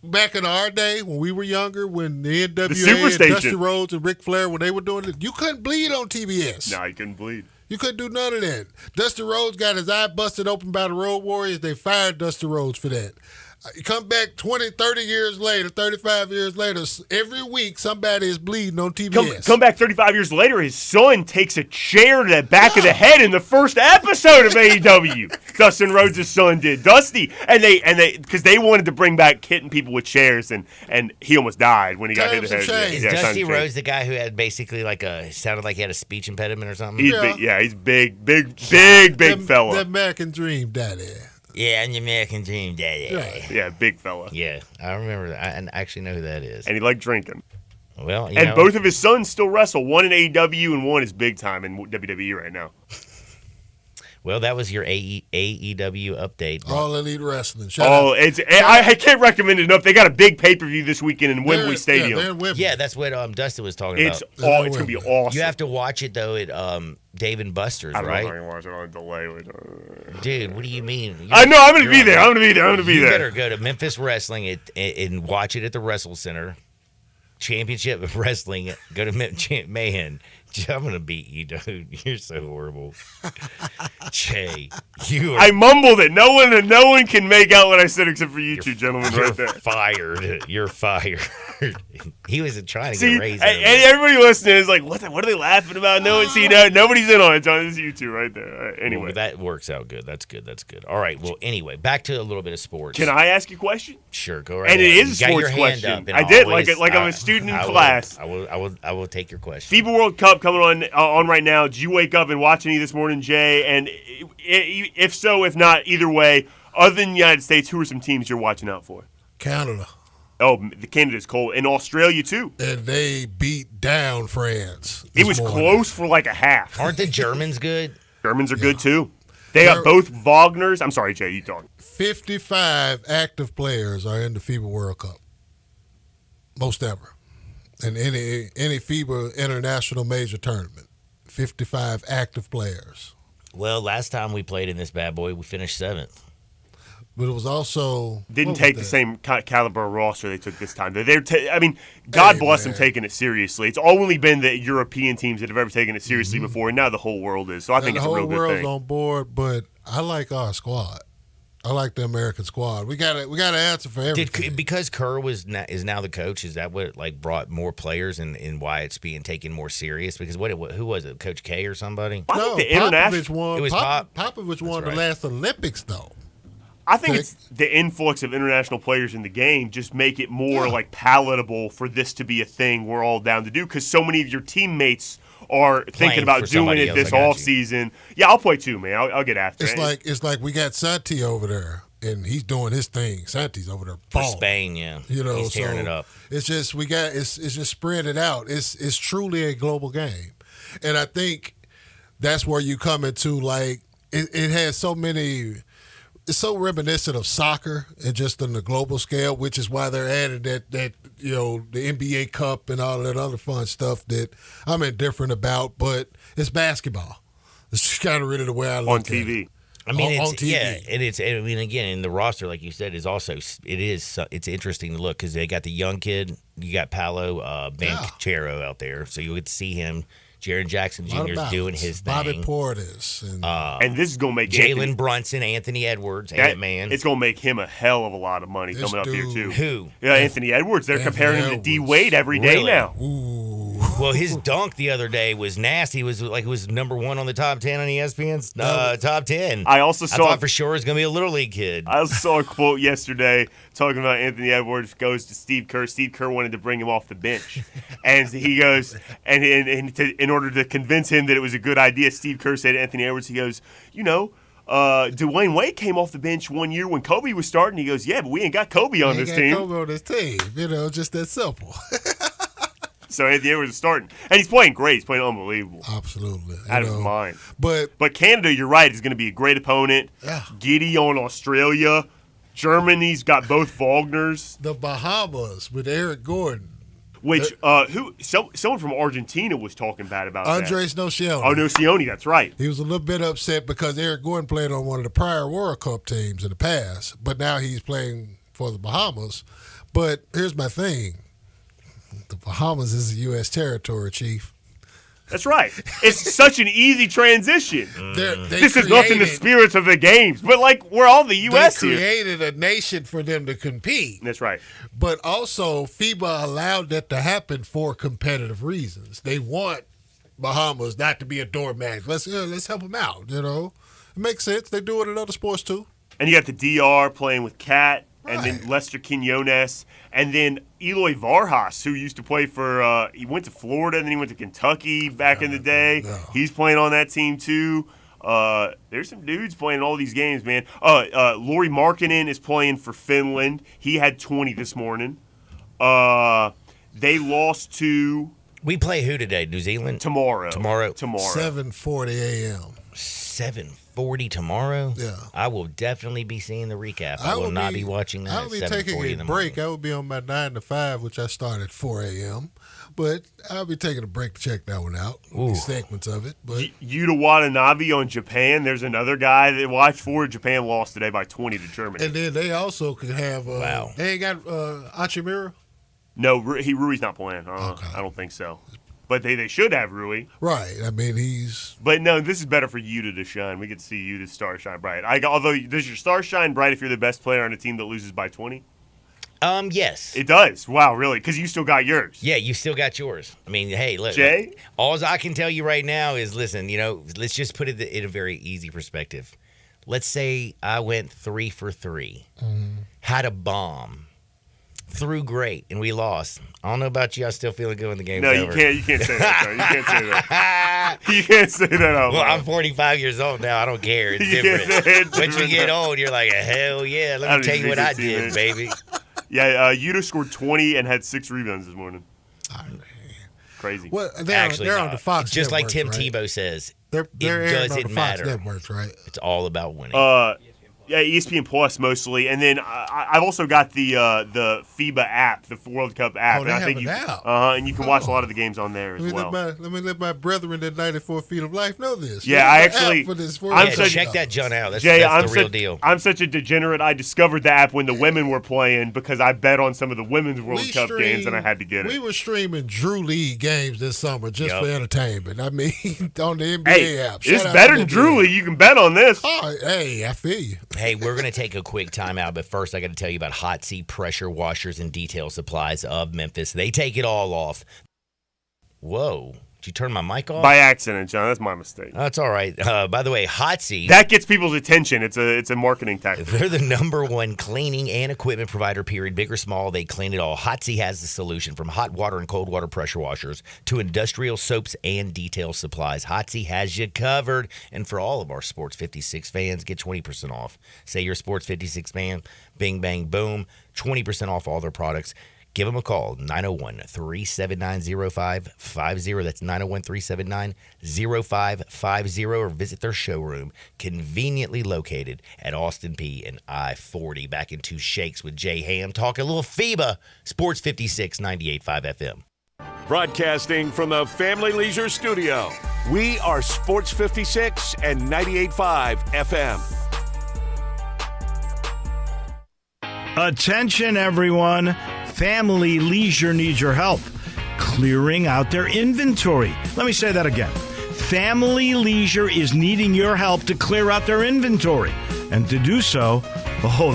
back in our day when we were younger, when the NWA Superstation. and Dusty Rhodes and Ric Flair, when they were doing it, you couldn't bleed on TBS. No, you couldn't bleed. You couldn't do none of that. Dusty Rhodes got his eye busted open by the Road Warriors. They fired Dusty Rhodes for that. You come back 20, 30 years later, 35 years later, every week somebody is bleeding on TBS. Come back 35 years later, his son takes a chair to the back of the head in the first episode of AEW. Dustin Rhodes' son did. Dusty. And they because they wanted to bring back hitting people with chairs, and he almost died when he got hit in the Times have head. changed. Is Yeah, Dusty times Rhodes the guy who had basically sounded like he had a speech impediment or something? He's big fella. The American Dream daddy. Yeah, and the American Dream Daddy. Right. Yeah, big fella. Yeah, I remember that. I actually know who that is. And he liked drinking. Well, you And know, both of his sons still wrestle. One in AEW and one is big time in WWE right now. well, that was your AEW update. All Elite Wrestling. Shout out. I can't recommend it enough. They got a big pay-per-view this weekend in Wembley Stadium. Yeah, they're in Wembley. Yeah, that's what Dustin was talking It's about. going to be awesome. You have to watch it though at Dave and Buster's, I don't know if I right? can watch it on delay. Dude, what do you mean? I know. I'm going to be You're there. on- I'm going to be there. I'm going to be You there. better go to Memphis Wrestling and watch it at the Wrestle Center. Championship of Wrestling. Go to Mayhem. I'm gonna beat you, dude. You're so horrible. Jay, you are I mumbled it. No one can make out what I said except for you two gentlemen you're right there. fired. You're fired. He was trying to See, get a raise. and everybody listening is like, what are they laughing about? Nobody's in on it, John. It's you two right there. All right, anyway. Well, that works out good. That's good. All right. Well, anyway, back to a little bit of sports. Can I ask you a question? Sure, go right And it ahead. is You a got your sports hand question. up, and I did, always- like I'm a student in I will- class. I will take your question. FIBA World Cup coming on right now. Did you wake up and watch any this morning, Jay? And if so, if not, either way, other than the United States, who are some teams you're watching out for? Canada. Oh, Canada's cold. And Australia, too. And they beat down France. It was close for like a half. Aren't the Germans good? Germans are good, too. They got both Wagners. I'm sorry, Jay, you talk. 55 active players are in the FIBA World Cup. Most ever. In any FIBA international major tournament. 55 active players. Well, last time we played in this bad boy, we finished 7th. But it was also didn't take the same caliber roster they took this time. God bless them taking it seriously. It's only been the European teams that have ever taken it seriously before, and now the whole world is. So I think it's a real good thing. The whole world's on board, but I like our squad. I like the American squad. We got to answer for everything. Because Kerr is now the coach. Is that what brought more players and why it's being taken more serious? Because who was it? Coach K or somebody? I think the international. Popovich won. It was Popovich won the last Olympics though. I think it's the influx of international players in the game just make it more palatable for this to be a thing we're all down to do, because so many of your teammates are thinking about doing it this off season. Yeah, I'll play too, man. I'll get after it. It's like we got Santi over there and he's doing his thing. Santi's over there for Spain, yeah. He's tearing it up. It's just it's just spread it out. It's truly a global game, and I think that's where you come into it has so many. It's so reminiscent of soccer and just on the global scale, which is why they're adding that the NBA Cup and all that other fun stuff that I'm indifferent about. But it's basketball. It's just kind of really the way I look at it. On TV. I mean, on TV. And again, in the roster, like you said, it's interesting to look because they got the young kid. You got Paolo Banchero out there, so you get to see him. Jaren Jackson Jr. is doing his thing. Bobby Portis. And this is going to make Jalen Brunson, Anthony Edwards, Ant-Man. It's going to make him a hell of a lot of money coming up here, too. Who? Yeah, Anthony Edwards. They're comparing him to D. Wade every day now. Ooh. Well, his dunk the other day was nasty. It was number 1 on the top 10 on ESPN's top 10. I thought for sure it was going to be a Little League kid. I also saw a quote yesterday talking about Anthony Edwards goes to Steve Kerr. Steve Kerr wanted to bring him off the bench. And he goes, in order to convince him that it was a good idea, Steve Kerr said to Anthony Edwards, he goes, Dwayne Wade came off the bench one year when Kobe was starting. He goes, yeah, but we ain't got Kobe on this team. Kobe on this team. Just that simple. So Anthony Edwards is starting. And he's playing great. He's playing unbelievable. Absolutely. Out of his mind. But Canada, you're right, is going to be a great opponent. Yeah. Giddy on Australia. Germany's got both Wagners. The Bahamas with Eric Gordon. Which someone from Argentina was talking bad about Andres Nocioni. Oh, Nocioni, that's right. He was a little bit upset because Eric Gordon played on one of the prior World Cup teams in the past, but now he's playing for the Bahamas. But here's my thing. The Bahamas is a U.S. territory, Chief. That's right. It's such an easy transition. This is not in the spirits of the games, but we're all the U.S. They here. created a nation for them to compete. That's right. But also, FIBA allowed that to happen for competitive reasons. They want Bahamas not to be a doormat. Let's help them out. It makes sense. They do it in other sports too. And you got the DR playing with Cat. And then Lester Quinones, and then Eloy Vargas, who used to play for he went to Florida, and then he went to Kentucky back in the day. No. He's playing on that team, too. There's some dudes playing all these games, man. Lauri Markkanen is playing for Finland. He had 20 this morning. They lost to... We play who today? New Zealand? Tomorrow. 7:40 a.m. 7:40 tomorrow? Yeah. I will definitely be seeing the recap. I will not be watching that. I'll be taking a break. I will be on my 9 to 5, which I start at 4 a.m. But I'll be taking a break to check that one out. Segments of it. But Yuta Watanabe on Japan. There's another guy that watched for. Japan lost today by 20 to Germany. And then they also could have They ain't got Achimura? No, Rui's not playing. Okay. I don't think so. But they should have Rui. Right. I mean, he's... But no, this is better for Yuta to shine. We get to see Yuta star shine bright. Although, does your star shine bright if you're the best player on a team that loses by 20? Yes. It does. Wow, really? Because you still got yours. Yeah, you still got yours. I mean, hey, look. Jay? All I can tell you right now is, listen, let's just put it in a very easy perspective. Let's say I went 3 for 3, had a bomb, threw great, and we lost. I don't know about you. I still feeling good when the game's over. No, you can't say that, though. You can't say that. You can't say that out loud. Well, I'm 45 years old now. I don't care. It's different. Once you get old, you're like, hell yeah. Let me tell you what I did, baby. Yeah, Utah scored 20 and had 6 rebounds this morning. Crazy. Well, they're on the Fox just like networks, Tim right? Tebow says. They're it airing on doesn't the matter. Fox networks, right? It's all about winning. Yeah, ESPN Plus mostly, and then I've also got the FIBA app, the World Cup app. Oh, they and I have think an you, app. And you can watch a lot of the games on there as well. Let me let my brethren at 94 Feet of Life know this. Yeah, I actually. check that John out. That's the real deal. I'm such a degenerate. I discovered the app when the women were playing because I bet on some of the women's World Cup games and I had to get it. We were streaming Drew League games this summer just for entertainment. I mean, on the NBA app. It's better than Drew League. You can bet on this. Oh, hey, I feel you. Hey, we're going to take a quick time out, but first I got to tell you about Hot Seat Pressure Washers and Detail Supplies of Memphis. They take it all off. Whoa. Did you turn my mic off? By accident, John. That's my mistake. That's all right. By the way, Hot Seat. That gets people's attention. It's a marketing tactic. They're the #1 cleaning and equipment provider, period. Big or small, they clean it all. Hot Seat has the solution from hot water and cold water pressure washers to industrial soaps and detail supplies. Hot Seat has you covered. And for all of our Sports 56 fans, get 20% off. Say you're a Sports 56 fan, bing, bang, boom, 20% off all their products. Give them a call, 901-379-0550. That's 901-379-0550, or visit their showroom, conveniently located at Austin P and I-40. Back in Two Shakes with Jay Ham, talking a little FIBA, Sports 56, 98.5 FM. Broadcasting from the Family Leisure Studio, we are Sports 56 and 98.5 FM. Attention, everyone. Family Leisure needs your help clearing out their inventory. Let me say that again. Family Leisure is needing your help to clear out their inventory. And to do so,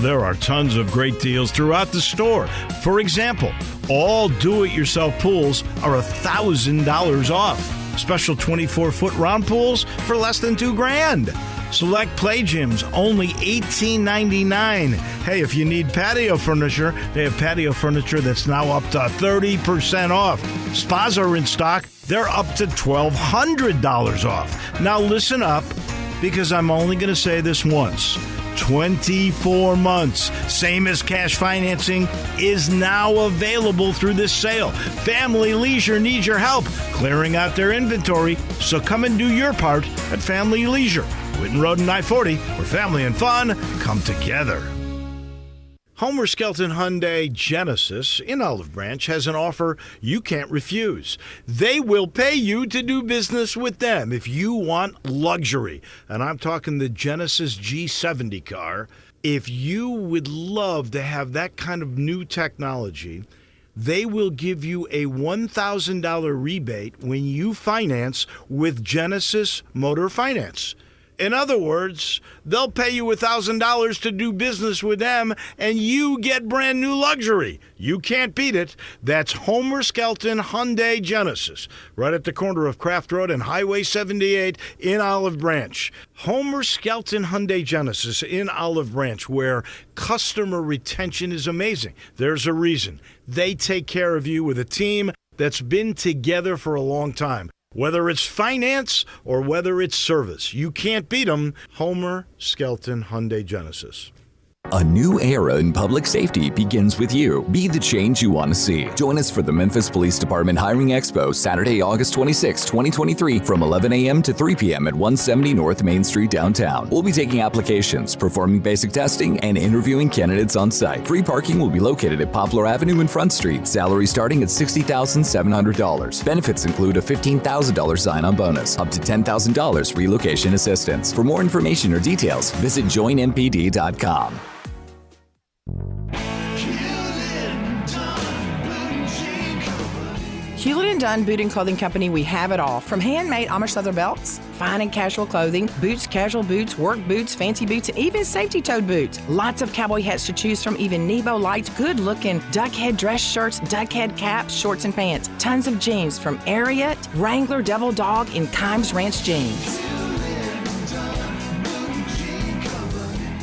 there are tons of great deals throughout the store. For example, all do-it-yourself pools are $1,000 off. Special 24-foot round pools for less than $2,000. Select play gyms, only $18.99. Hey, if you need patio furniture, they have patio furniture that's now up to 30% off. Spas are in stock. They're up to $1,200 off. Now listen up, because I'm only going to say this once. 24 months, same as cash financing, is now available through this sale. Family Leisure needs your help clearing out their inventory, so come and do your part at Family Leisure. Whitten Road and I-40, where family and fun come together. Homer Skelton Hyundai Genesis in Olive Branch has an offer you can't refuse. They will pay you to do business with them if you want luxury. And I'm talking the Genesis G70 car. If you would love to have that kind of new technology, they will give you a $1,000 rebate when you finance with Genesis Motor Finance. In other words, they'll pay you $1,000 to do business with them, and you get brand new luxury. You can't beat it. That's Homer Skelton Hyundai Genesis, right at the corner of Craft Road and Highway 78 in Olive Branch. Homer Skelton Hyundai Genesis in Olive Branch, where customer retention is amazing. There's a reason. They take care of you with a team that's been together for a long time. Whether it's finance or whether it's service, you can't beat them. Homer Skelton Hyundai Genesis. A new era in public safety begins with you. Be the change you want to see. Join us for the Memphis Police Department Hiring Expo, Saturday, August 26, 2023, from 11 a.m. to 3 p.m. at 170 North Main Street downtown. We'll be taking applications, performing basic testing, and interviewing candidates on site. Free parking will be located at Poplar Avenue and Front Street. Salary starting at $60,700. Benefits include a $15,000 sign-on bonus, up to $10,000 relocation assistance. For more information or details, visit joinmpd.com. Hewlett & Dunn Boot and Clothing Company, we have it all. From handmade Amish leather belts, fine and casual clothing, boots, casual boots, work boots, fancy boots, and even safety-toed boots. Lots of cowboy hats to choose from, even Nebo lights, good-looking duck head dress shirts, duck head caps, shorts, and pants. Tons of jeans from Ariat, Wrangler, Devil Dog, and Kimes Ranch jeans.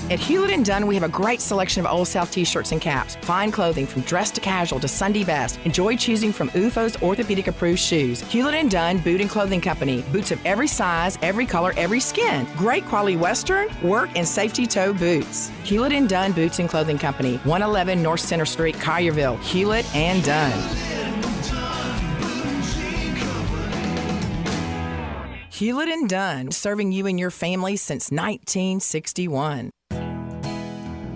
At Hewlett & Dunn, we have a great selection of Old South t-shirts and caps. Fine clothing from dress to casual to Sunday best. Enjoy choosing from UFO's orthopedic approved shoes. Hewlett & Dunn Boot and Clothing Company. Boots of every size, every color, every skin. Great quality Western, work, and safety toe boots. Hewlett & Dunn Boots and Clothing Company. 111 North Center Street, Collierville. Hewlett & Dunn. Hewlett & Dunn, serving you and your family since 1961.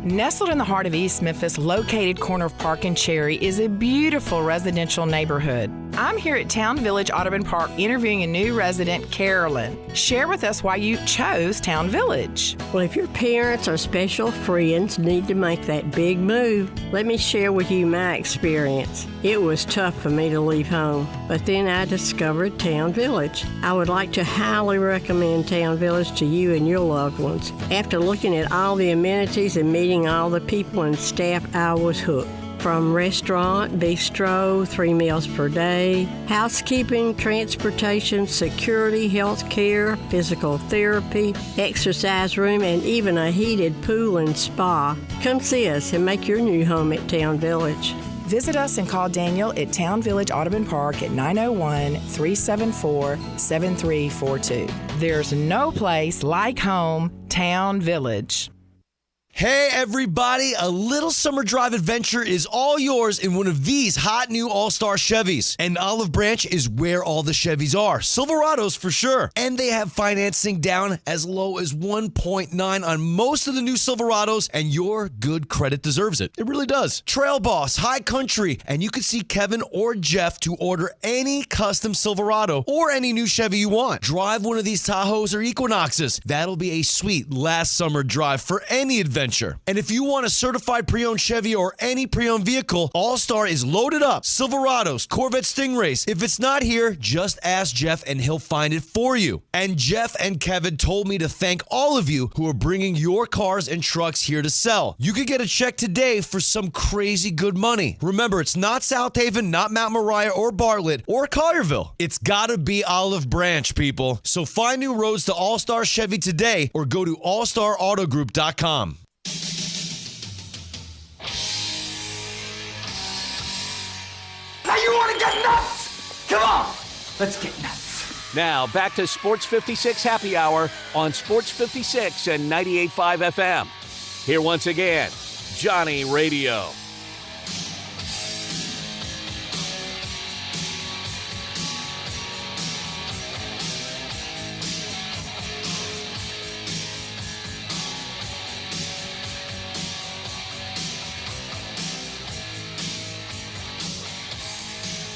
Nestled in the heart of East Memphis, located corner of Park and Cherry, is a beautiful residential neighborhood. I'm here at Town Village Audubon Park interviewing a new resident, Carolyn. Share with us why you chose Town Village. Well, if your parents or special friends need to make that big move, let me share with you my experience. It was tough for me to leave home, but then I discovered Town Village. I would like to highly recommend Town Village to you and your loved ones. After looking at all the amenities and meeting all the people and staff, I was hooked. From restaurant, bistro, 3 meals per day, housekeeping, transportation, security, health care, physical therapy, exercise room, and even a heated pool and spa. Come see us and make your new home at Town Village. Visit us and call Daniel at Town Village Audubon Park at 901-374-7342. There's no place like home, Town Village. Hey everybody, a little summer drive adventure is all yours in one of these hot new All-Star Chevys. And Olive Branch is where all the Chevys are. Silverados for sure. And they have financing down as low as 1.9 on most of the new Silverados, and your good credit deserves it. It really does. Trail Boss, High Country, and you can see Kevin or Jeff to order any custom Silverado or any new Chevy you want. Drive one of these Tahoes or Equinoxes. That'll be a sweet last summer drive for any adventure. And if you want a certified pre-owned Chevy or any pre-owned vehicle, All-Star is loaded up. Silverados, Corvette Stingrays. If it's not here, just ask Jeff and he'll find it for you. And Jeff and Kevin told me to thank all of you who are bringing your cars and trucks here to sell. You could get a check today for some crazy good money. Remember, it's not South Haven, not Mount Moriah or Bartlett or Collierville. It's gotta be Olive Branch, people. So find new roads to All-Star Chevy today or go to allstarautogroup.com. Now you want to get nuts? Come on, let's get nuts. Now back to Sports 56 Happy Hour on Sports 56 and 98.5 FM. Here once again, Johnny Radio.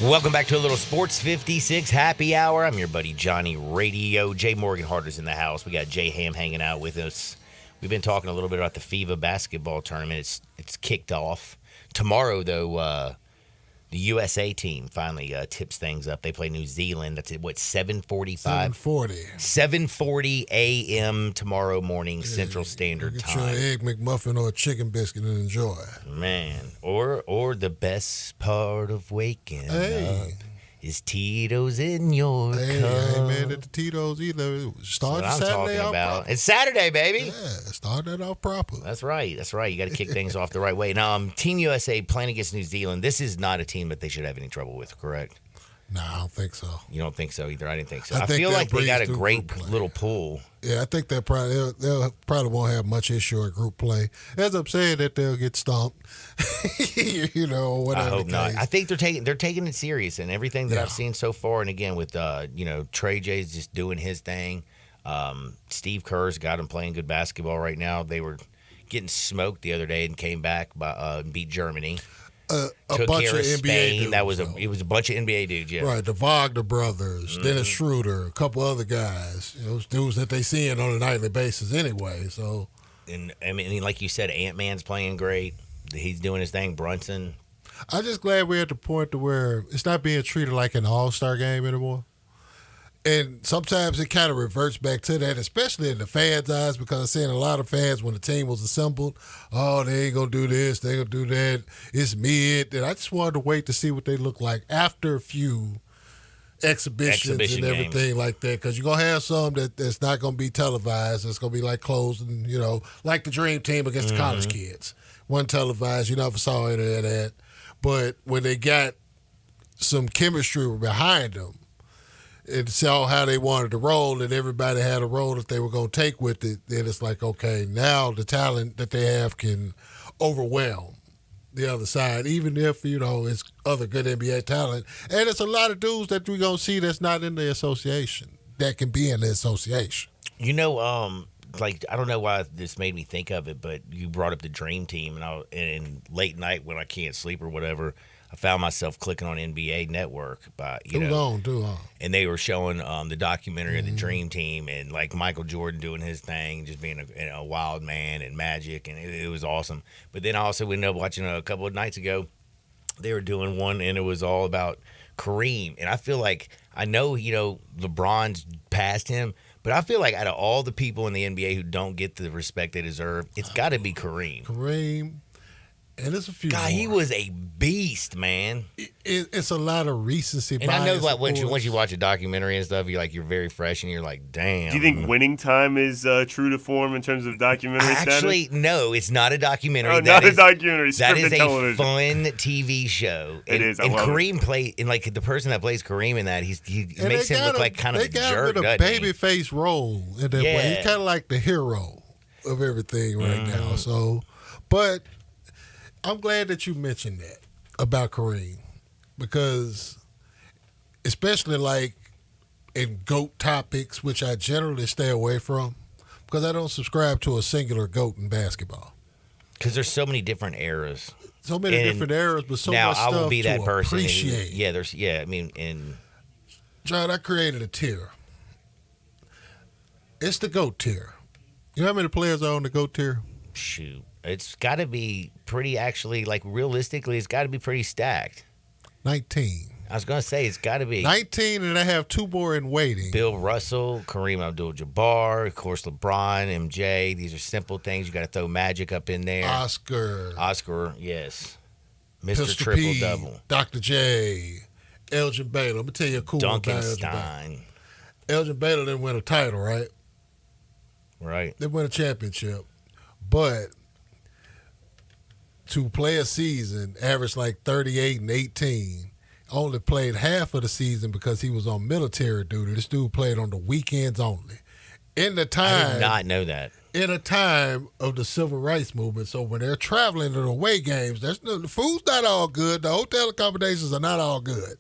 Welcome back to a little Sports 56 Happy Hour. I'm your buddy Johnny Radio. Jay Morgan Harder's in the house. We got Jay Ham hanging out with us. We've been talking a little bit about the FIBA basketball tournament. It's kicked off. Tomorrow, though, the USA team finally tips things up. They play New Zealand. That's at, what, 7:45? 7:40 a.m. tomorrow morning, Central Standard Time. Get your egg McMuffin or a chicken biscuit and enjoy. Man, or the best part of waking up is Tito's in your cup. I ain't mad at the Tito's either. Start That's what I'm Saturday talking out about. proper. It's Saturday, baby. Yeah, start that out proper. That's right. You got to kick things off the right way. Now, Team USA playing against New Zealand. This is not a team that they should have any trouble with, correct? No, I don't think so. You don't think so either? I didn't think so. I think feel they'll like they got a breeze through great group play. little pool. Yeah, I think they'll probably won't have much issue in group play. As I'm saying that they'll get stomped, whatever. I hope the not. case. I think they're taking it serious, and everything that I've seen so far. And again, with Trey J's just doing his thing. Steve Kerr's got him playing good basketball right now. They were getting smoked the other day and came back and beat Germany. A Took bunch care of NBA Spain. dudes. That was it was a bunch of NBA dudes. Yeah, Right, the Wagner brothers, Dennis Schroeder, a couple other guys. Those dudes that they seeing on a nightly basis anyway. So, and I mean, like you said, Ant-Man's playing great. He's doing his thing. Brunson. I'm just glad we're at the point to where it's not being treated like an all-star game anymore. And sometimes it kind of reverts back to that, especially in the fans' eyes, because I'm seeing a lot of fans when the team was assembled, they ain't going to do this, they ain't going to do that, it's mid. And I just wanted to wait to see what they look like after a few. exhibitions and everything games. like that, because you're going to have some that's not going to be televised. It's going to be like closed, and, like the Dream Team against the college kids. One televised, you never saw any of that. But when they got some chemistry behind them, and saw how they wanted to roll, and everybody had a role that they were going to take with it, then it's like, okay, now the talent that they have can overwhelm the other side, even if, it's other good NBA talent. And it's a lot of dudes that we're going to see that's not in the association that can be in the association. I don't know why this made me think of it, but you brought up the Dream Team, and late night when I can't sleep or whatever, I found myself clicking on NBA Network, Too long. And they were showing the documentary of the Dream Team, and like Michael Jordan doing his thing, just being a wild man and Magic, and it was awesome. But then I also ended up watching a couple of nights ago, they were doing one, and it was all about Kareem, and I feel like I know LeBron's past him. But I feel like out of all the people in the NBA who don't get the respect they deserve, it's got to be Kareem. And there's a few God, more. he was a beast, man. It's a lot of recency bias. And I know, like, once you watch a documentary and stuff, you're very fresh, and you're like, damn. Do you think Winning Time is true to form in terms of documentary status? Actually, no, it's not a documentary. Oh, not a documentary. That is Scripted a television. fun TV show. It is. I and love Kareem played, and like the person that plays Kareem in that, he makes him look like kind of a jerk. They got him in a baby face role in that way. He's kind of like the hero of everything right now. So, but I'm glad that you mentioned that about Kareem, because especially like in GOAT topics, which I generally stay away from, because I don't subscribe to a singular GOAT in basketball. Because there's so many different eras. So many different eras, but so now much stuff I will be that to person. appreciate. John, I created a tier. It's the GOAT tier. You know how many players are on the GOAT tier? Shoot. It's got to be pretty, actually, like, realistically, it's got to be pretty stacked. 19. I was going to say, it's got to be. 19, and I have two more in waiting. Bill Russell, Kareem Abdul-Jabbar, of course, LeBron, MJ. These are simple things. You got to throw Magic up in there. Oscar, yes. Mr. Triple-Double. Dr. J, Elgin Baylor. I'm going to tell you a cool one about Elgin Baylor. Elgin Baylor didn't win a title, right? Right. Didn't win a championship. But to play a season, averaged like 38 and 18, only played half of the season because he was on military duty. This dude played on the weekends only. In the time, I did not know that. In a time of the civil rights movement, so when they're traveling to the away games, the food's not all good. The hotel accommodations are not all good.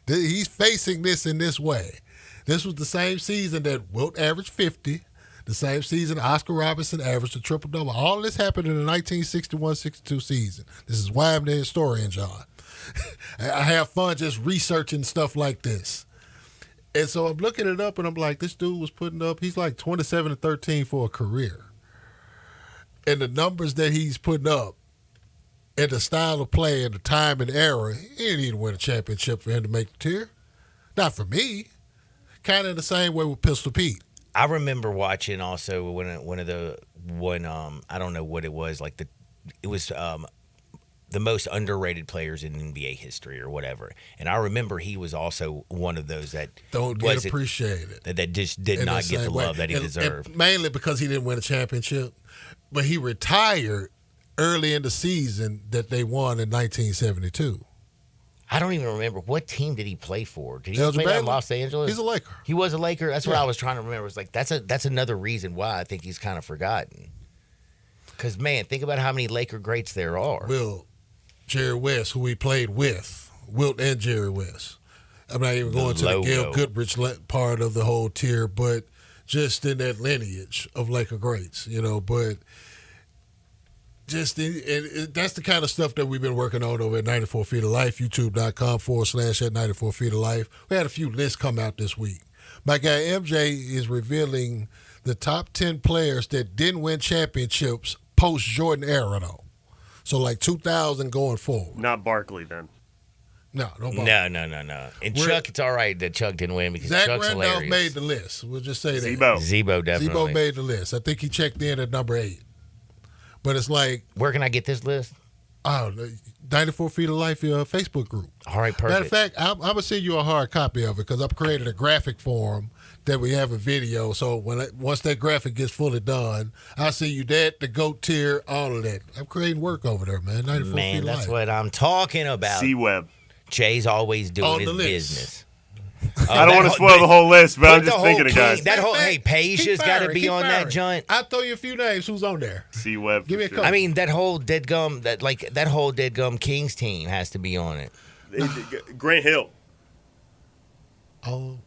He's facing this in this way. This was the same season that Wilt averaged 50. The same season, Oscar Robertson averaged a triple-double. All this happened in the 1961-62 season. This is why I'm the historian, John. I have fun just researching stuff like this. And so I'm looking it up, and I'm like, this dude was putting up, he's like 27-13 for a career. And the numbers that he's putting up, and the style of play, and the time and era, he didn't need to win a championship for him to make the tier. Not for me. Kind of the same way with Pistol Pete. I remember watching also when I don't know what it was, like it was the most underrated players in NBA history or whatever, and I remember he was also one of those that don't get appreciated, that just did not get the love that he deserved. And mainly because he didn't win a championship, but he retired early in the season that they won in 1972. I don't even remember what team did he play for. Did he Elgin play in Baylor? Los Angeles? He's a Laker. He was a Laker. That's what I was trying to remember. It's like that's another reason why I think he's kind of forgotten. Because man, think about how many Laker greats there are. Wilt, Jerry West, who he played with, Wilt and Jerry West. I'm not even going to the Gail Goodrich part of the whole tier, but just in that lineage of Laker greats, But that's the kind of stuff that we've been working on over at 94 Feet of Life, youtube.com/at 94 Feet of Life. We had a few lists come out this week. My guy MJ is revealing the top 10 players that didn't win championships post-Jordan era, though. So like 2000 going forward. Not Barkley, then. No. No. And Chuck, it's all right that Chuck didn't win because Zach Chuck's Randolph hilarious. made the list. We'll just say that. Zebo definitely. Zebo made the list. I think he checked in at number 8. But it's like, where can I get this list? Oh, 94 Feet of Life Facebook group. All right, perfect. Matter of fact, I'm going to send you a hard copy of it because I've created a graphic for them that we have a video. So once that graphic gets fully done, I'll see you that, the GOAT tier, all of that. I'm creating work over there, man. 94 Feet of Man, that's Life. what I'm talking about. C-Web. Jay's always On doing the his list. business. I don't want to spoil the whole list, but I'm just thinking of guys. That whole Page's got to be on that joint. I'll throw you a few names. Who's on there? C-Web. Give me a couple. I mean, that whole deadgum Kings team has to be on it. Grant Hill. Oh,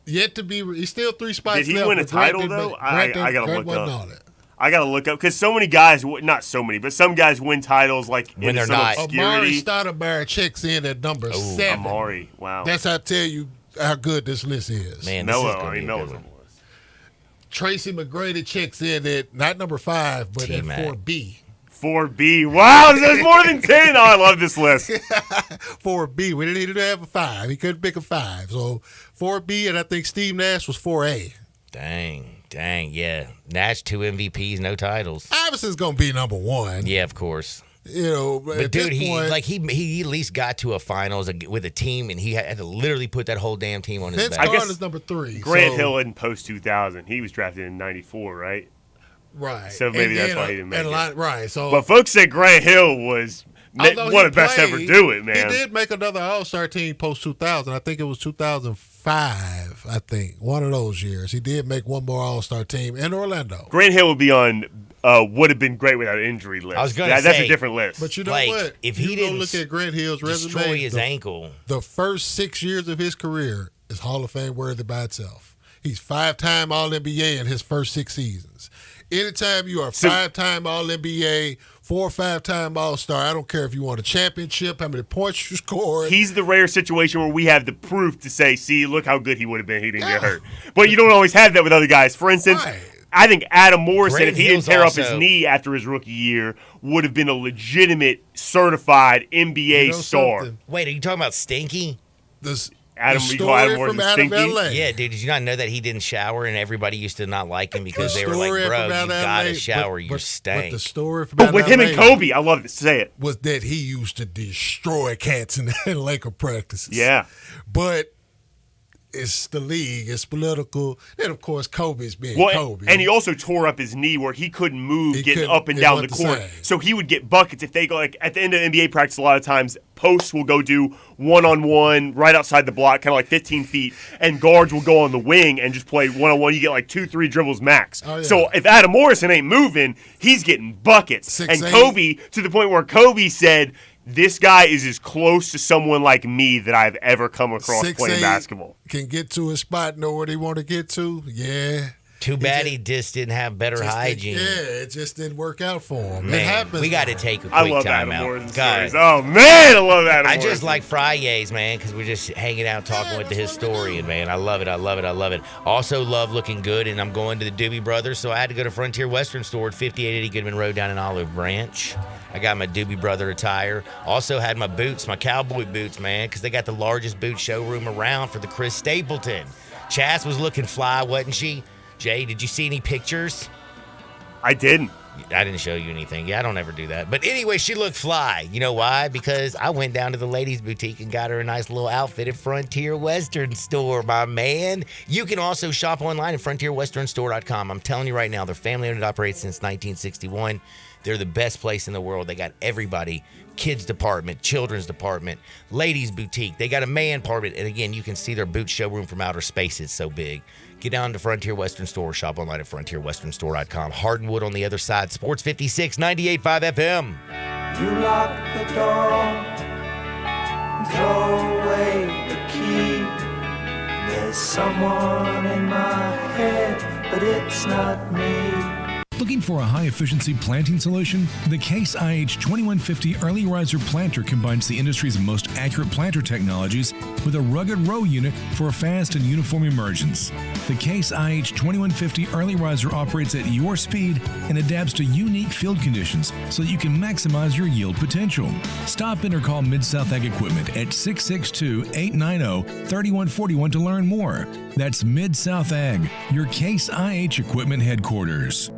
yet to be. He's still 3 spots. Did he left, win a but Grant title didn't though? make- I Grant gotta Grant look wasn't up. on it. I gotta look up because so many guys, not so many, but some guys win titles like When in they're some not. obscurity. Amari Stoudemire checks in at number 7. Amari, wow. That's how I tell you how good this list is. Man, Melo's on the list. Tracy McGrady checks in at not number 5, but T-Mac. at 4B. 4B. Wow, there's more than 10. Oh, I love this list. 4B. We didn't even have a 5. He couldn't pick a 5. So 4B, and I think Steve Nash was 4A. Dang, yeah. Nash 2 MVPs, no titles. Iverson's gonna be number 1. Yeah, of course. You know, But at dude, this point, he at least got to a finals with a team, and he had to literally put that whole damn team on his Vince back. Carter's number 3. Grant so, Hill in post 2000. He was drafted in 94, right? right? So maybe And that's then, why he didn't make it. Right. So, But folks said Grant Hill was although one he of the best to ever played, do it, man. He did make another All-Star team post 2000. I think it was 2005. I think one of those years he did make one more All-Star team in Orlando. Grant Hill would be on would have been great without injury list. I was gonna That's say, a different list. But you know Like, what? if he you didn't go look at Grant Hill's destroy resume, his ankle. the first 6 years of his career is Hall of Fame worthy by itself. He's 5-time All-NBA in his first 6 seasons. Anytime you are 5-time All-NBA, 4 or 5-time All-Star, I don't care if you won a championship, how many points you scored. He's the rare situation where we have the proof to say, see, look how good he would have been. He didn't get hurt. But you don't always have that with other guys. For instance, I think Adam Morrison, Grant if he didn't Hill's tear up his also- knee after his rookie year, would have been a legitimate, certified NBA star. something? Wait, are you talking about Stinky? Adam, the you call Adam story Morrison from out of Stinky? LA. Yeah, dude, did you not know that he didn't shower and everybody used to not like him because The they were like, story bro, from you out of gotta LA, shower, but- you but stank. the story from But out with of him LA and Kobe, I love to say it. was that he used to destroy cats in Laker practices. Yeah. But it's the league. It's political. And, of course, Kobe's being Well, Kobe. and he also tore up his knee where he couldn't move He getting couldn't- up and it down the wasn't the court. same. So he would get buckets if they go like at the end of NBA practice. A lot of times, posts will go do 1-on-1 right outside the block, kind of like 15 feet, and guards will go on the wing and just play 1-on-1. You get like 2-3 dribbles max. Oh, yeah. So if Adam Morrison ain't moving, he's getting buckets. 6'8". And Kobe, to the point where Kobe said, "This guy is as close to someone like me that I've ever come across 6'8", playing basketball." Can get to his spot, know what he want to get to. Yeah. Too bad he just didn't have better hygiene. It just didn't work out for him. Man, it happens. we got to take a I quick love time Adam out. Morrison God. stories. Oh man, I love Adam I Morrison. just like Fridays, man, because we're just hanging out, talking with the historian, man. I love it. I love it. I love it. Also love looking good, and I'm going to the Doobie Brothers, so I had to go to Frontier Western Store at 5880 Goodman Road down in Olive Branch. I got my Doobie Brother attire. Also had my boots, my cowboy boots, man, because they got the largest boot showroom around for the Chris Stapleton. Chas was looking fly, wasn't she? Jay, did you see any pictures? I didn't. I didn't show you anything. Yeah, I don't ever do that. But anyway, she looked fly. You know why? Because I went down to the ladies' boutique and got her a nice little outfit at Frontier Western Store, my man. You can also shop online at frontierwesternstore.com. I'm telling you right now, they're family-owned and operated since 1961. They're the best place in the world. They got everybody. Kids department, children's department, ladies boutique. They got a man department. And again, you can see their boot showroom from outer space. It's so big. Get down to Frontier Western Store. Shop online at frontierwesternstore.com. Hardwood on the other side. Sports 56, 98.5 FM. You lock the door, throw away the key. There's someone in my head, but it's not me. Looking for a high-efficiency planting solution? The Case IH 2150 Early Riser Planter combines the industry's most accurate planter technologies with a rugged row unit for fast and uniform emergence. The Case IH 2150 Early Riser operates at your speed and adapts to unique field conditions so that you can maximize your yield potential. Stop in or call Mid-South Ag Equipment at 662-890-3141 to learn more. That's Mid-South Ag, your Case IH Equipment headquarters.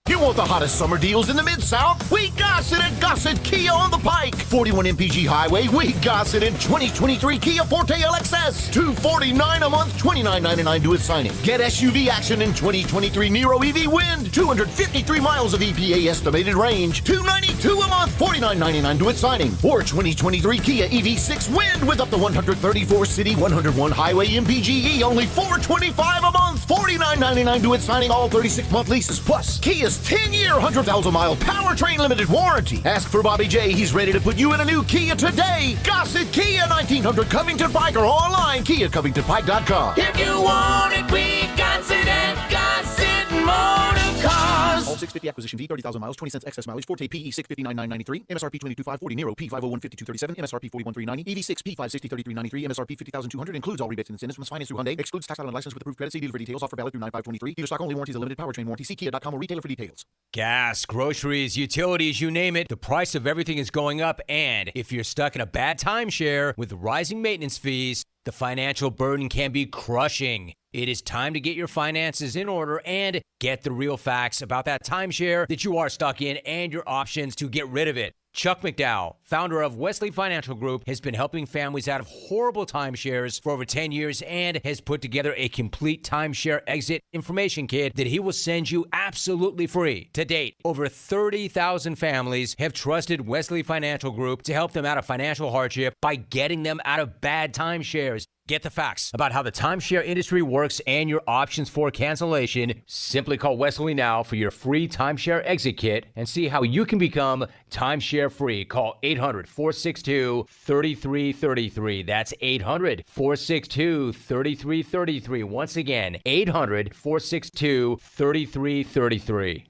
You want the hottest summer deals in the Mid-South? We got Gossett at Gossett Kia on the Pike. 41 MPG Highway, we Gossett in 2023 Kia Forte LXS. $249 a month, $29.99 due at signing. Get SUV action in 2023 Nero EV Wind. 253 miles of EPA estimated range. $292 a month, $49.99 due at signing. Or 2023 Kia EV6 Wind with up to 134 city, 101 highway MPGE. Only $425 a month, $49.99 due at signing. All 36-month leases. Plus, Kia's 10-year, 100,000-mile powertrain limited warranty. Ask for Bobby J. He's ready to put you in a new Kia today. Gossett Kia, 1900 Covington Pike, or online, KiaCovingtonPike.com. If you want it, we got it at Gossett Motor Cars. All 650 acquisition fee, 30,000 miles, 20 cents excess mileage. Forte PE 659,993. MSRP 22,540. Nero P 501,5237. MSRP 41,390. EV6 P 560,3393. MSRP 50,200. Includes all rebates and incentives. Must finance through Hyundai. Excludes tax title and license with approved credit. See dealer for details. Offer valid through 9/5/23. Dealer stock only. Warranties a limited powertrain warranty. See Kia.com or retailer for details. Gas, groceries, utilities, you name it, the price of everything is going up. And if you're stuck in a bad timeshare with rising maintenance fees, the financial burden can be crushing. It is time to get your finances in order and get the real facts about that timeshare that you are stuck in and your options to get rid of it. Chuck McDowell, founder of Wesley Financial Group, has been helping families out of horrible timeshares for over 10 years and has put together a complete timeshare exit information kit that he will send you absolutely free. To date, over 30,000 families have trusted Wesley Financial Group to help them out of financial hardship by getting them out of bad timeshares. Get the facts about how the timeshare industry works and your options for cancellation. Simply call Wesley now for your free timeshare exit kit and see how you can become timeshare free. Call 800-462-3333. That's 800-462-3333. Once again, 800-462-3333.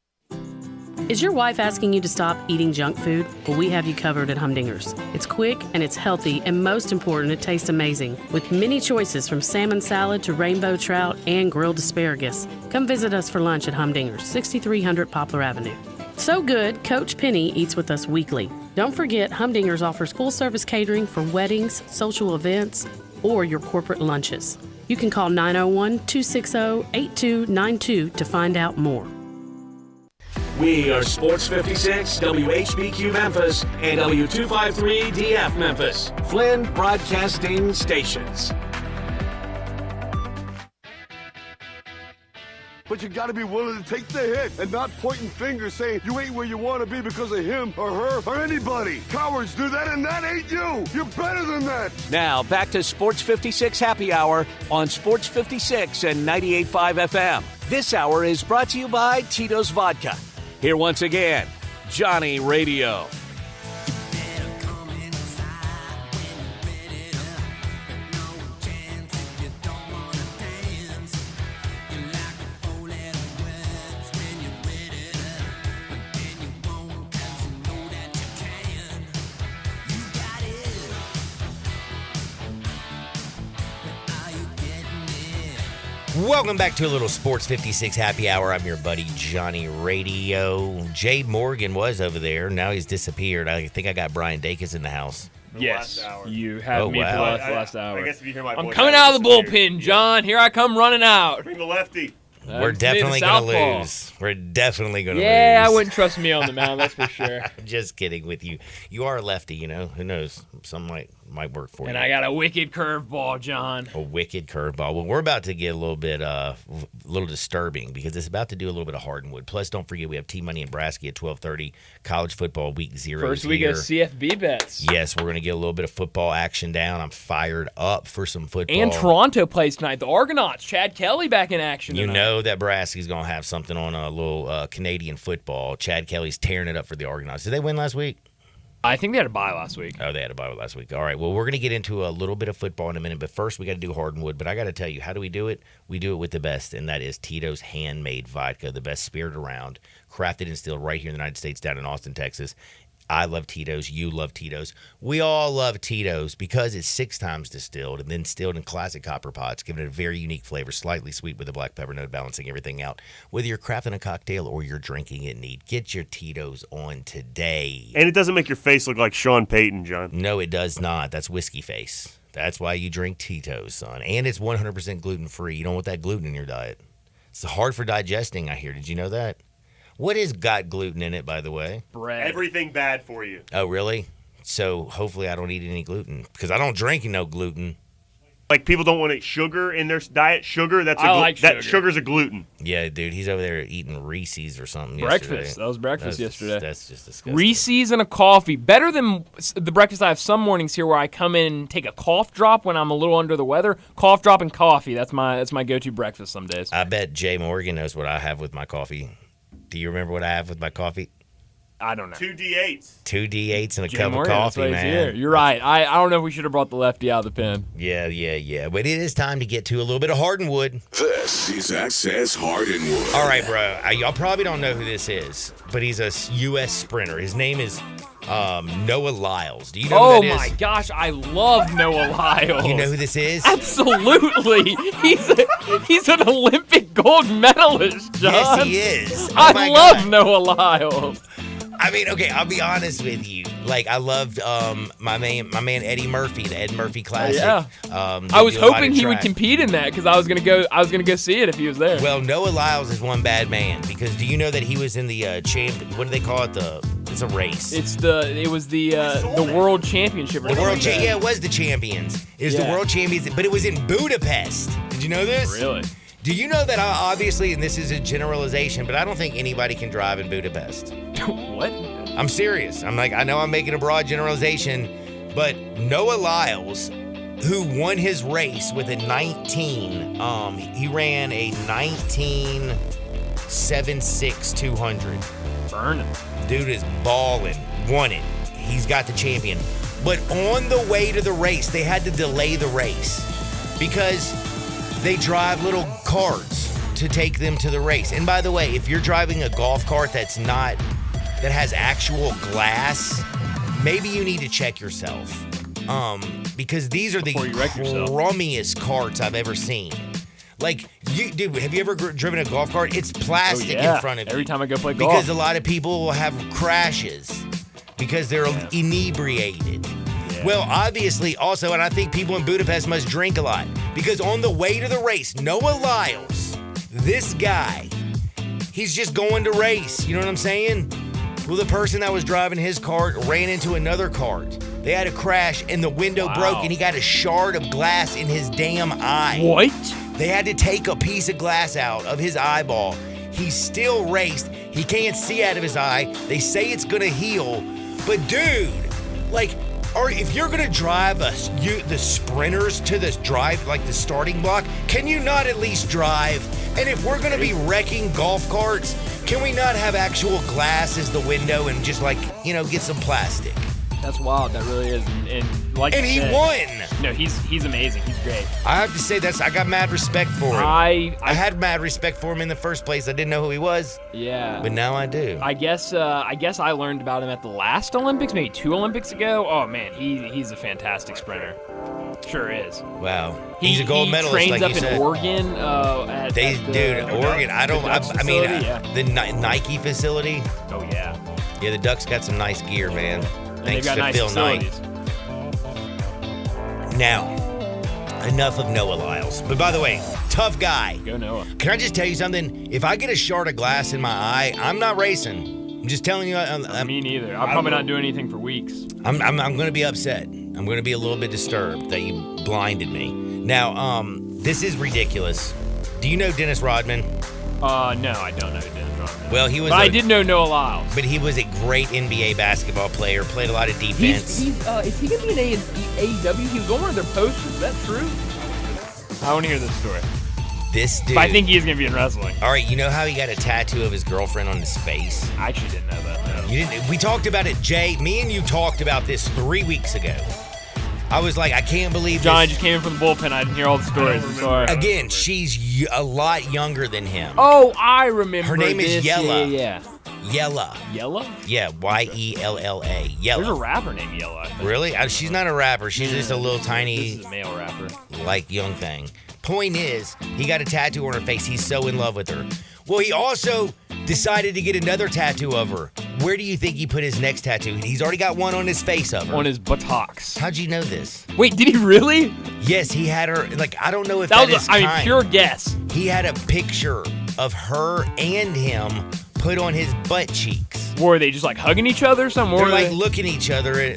Is your wife asking you to stop eating junk food? Well, we have you covered at Humdinger's. It's quick and it's healthy, and most important, it tastes amazing. With many choices from salmon salad to rainbow trout and grilled asparagus. Come visit us for lunch at Humdinger's, 6300 Poplar Avenue. So good, Coach Penny eats with us weekly. Don't forget, Humdinger's offers full-service catering for weddings, social events, or your corporate lunches. You can call 901-260-8292 to find out more. We are Sports 56, WHBQ Memphis, and W253DF Memphis, Flynn Broadcasting Stations. But you gotta be willing to take the hit and not pointing fingers saying you ain't where you wanna be because of him or her or anybody. Cowards do that, and that ain't you. You're better than that. Now, back to Sports 56 Happy Hour on Sports 56 and 98.5 FM. This hour is brought to you by Tito's Vodka. Here once again, Johnny Radio. Welcome back to a little Sports 56 Happy Hour. I'm your buddy Johnny Radio. Jay Morgan was over there. Now he's disappeared. I think I got Brian Dacus in the house. Yes, you have me for the last hour. I guess if you hear my voice, I'm coming out of the bullpen, John. Here I come running out. Bring the lefty. We're definitely going to lose. We're definitely going to lose. Yeah, I wouldn't trust me on the mound, that's for sure. Just kidding with you. You are a lefty, you know. Who knows? Some might work for you. And I got a wicked curveball, John. A wicked curveball. Well, we're about to get a little disturbing because it's about to do a little bit of Hardwood. Plus, don't forget we have T-Money and Brasky at 12:30. College football week 0 First week of CFB bets. Yes, we're going to get a little bit of football action down. I'm fired up for some football. And Toronto plays tonight. The Argonauts. Chad Kelly back in action tonight. You know that Brasky's going to have something on a little Canadian football. Chad Kelly's tearing it up for the Argonauts. Did they win last week? I think they had a bye last week. Oh, they had a bye last week. All right. Well, we're going to get into a little bit of football in a minute, but first we got to do Hardwood. But I got to tell you, how do we do it? We do it with the best, and that is Tito's Handmade Vodka, the best spirit around, crafted and distilled right here in the United States, down in Austin, Texas. I love Tito's. You love Tito's. We all love Tito's because it's 6 times distilled and then distilled in classic copper pots, giving it a very unique flavor, slightly sweet with a black pepper note, balancing everything out. Whether you're crafting a cocktail or you're drinking it neat, get your Tito's on today. And it doesn't make your face look like Sean Payton, John. No, it does not. That's whiskey face. That's why you drink Tito's, son. And it's 100% gluten-free. You don't want that gluten in your diet. It's hard for digesting, I hear. Did you know that? What has got gluten in it, by the way? Bread. Everything bad for you. Oh, really? So hopefully I don't eat any gluten because I don't drink no gluten. Like people don't want to eat sugar in their diet. Sugar, that sugar's a gluten. Yeah, dude, he's over there eating Reese's or something. Breakfast. Yesterday. That was breakfast yesterday. That's just disgusting. Reese's and a coffee. Better than the breakfast I have some mornings here where I come in and take a cough drop when I'm a little under the weather. Cough drop and coffee. That's my go-to breakfast some days. I bet Jay Morgan knows what I have with my coffee. Do you remember what I have with my coffee? I don't know. 2 D8s. 2 D8s and a Jay cup Morgan, of that's why coffee, he's man. here. You're right. I don't know if we should have brought the lefty out of the pen. Yeah. But it is time to get to a little bit of Hardwood. This is Access Hardwood. All right, bro. Y'all probably don't know who this is, but he's a U.S. sprinter. His name is Noah Lyles. Do you know who that is? Oh, my gosh. I love Noah Lyles. You know who this is? Absolutely. He's an Olympic gold medalist, John. Yes, he is. Oh, I love Noah Lyles. I mean, okay, I'll be honest with you. Like, I loved my man Eddie Murphy, the Ed Murphy Classic. Yeah. I was hoping he would compete in that because I was gonna go see it if he was there. Well, Noah Lyles is one bad man because do you know that he was in the what do they call it? It's a race. It was the World Championship. The World yeah, it was the champions. It was the World Champions, but it was in Budapest. Did you know this? Really? Do you know that obviously, and this is a generalization, but I don't think anybody can drive in Budapest. What? I'm serious. I know I'm making a broad generalization, but Noah Lyles, who won his race with a 19, he ran a 19.76 200. Burning. Dude is balling. Won it. He's got the champion. But on the way to the race, they had to delay the race because they drive little carts to take them to the race. And by the way, if you're driving a golf cart that has actual glass, maybe you need to check yourself. Because these are the crummiest carts I've ever seen. Like, dude, have you ever driven a golf cart? It's plastic in front of you. Every time I go play golf. Because a lot of people will have crashes because they're inebriated. Yeah. Well, obviously, also, and I think people in Budapest must drink a lot because on the way to the race, Noah Lyles, this guy, he's just going to race. You know what I'm saying? Well, the person that was driving his cart ran into another cart. They had a crash and the window broke and he got a shard of glass in his damn eye. What? They had to take a piece of glass out of his eyeball. He still raced. He can't see out of his eye. They say it's going to heal. But dude, like, if you're going to drive the sprinters to the starting block, can you not at least drive? And if we're going to be wrecking golf carts, can we not have actual glass as the window and just get some plastic? That's wild. That really is. And he won. No, he's amazing. He's great. I have to say I got mad respect for him. I had mad respect for him in the first place. I didn't know who he was. Yeah. But now I do. I guess I learned about him at the last Olympics, maybe 2 Olympics ago. Oh man, he's a fantastic sprinter. Sure is. Wow. He's a gold medalist, like you said. Trains up in Oregon. Oregon. The Nike facility. Oh yeah. Yeah, the Ducks got some nice gear, man. Thanks to nice Phil Knight. Now, enough of Noah Lyles. But by the way, tough guy. Go Noah. Can I just tell you something? If I get a shard of glass in my eye, I'm not racing. I'm just telling you. Me neither. I'm probably not doing anything for weeks. I'm going to be upset. I'm going to be a little bit disturbed that you blinded me. Now, this is ridiculous. Do you know Dennis Rodman? No, I don't know Dennis Rodman. Well, he was. I did know Noah Lyles. But he was a great NBA basketball player. Played a lot of defense. Is he gonna be in AEW? He was on one of their posters. Is that true? I want to hear this story. This dude. But I think he's gonna be in wrestling. All right, you know how he got a tattoo of his girlfriend on his face? I actually didn't know that. No. You didn't. We talked about it, Jay. Me and you talked about this 3 weeks ago. I was like, I can't believe John, I just came in from the bullpen. I didn't hear all the stories. I'm sorry. Again, she's a lot younger than him. Oh, I remember. Her name is Yella. Yeah. Yella. Yella? Yeah, Yella. Yella. There's a rapper named Yella, I think. Really? She's not a rapper. She's just a little tiny... This is a male rapper. Young thing. Point is, he got a tattoo on her face. He's so in love with her. Well, he also decided to get another tattoo of her. Where do you think he put his next tattoo? He's already got one on his face of her. On his buttocks. How'd you know this? Wait, did he really? Yes, he had her. I don't know if that is kind. pure guess. He had a picture of her and him put on his butt cheeks. Were they just like hugging each other or something? They're like looking at each other,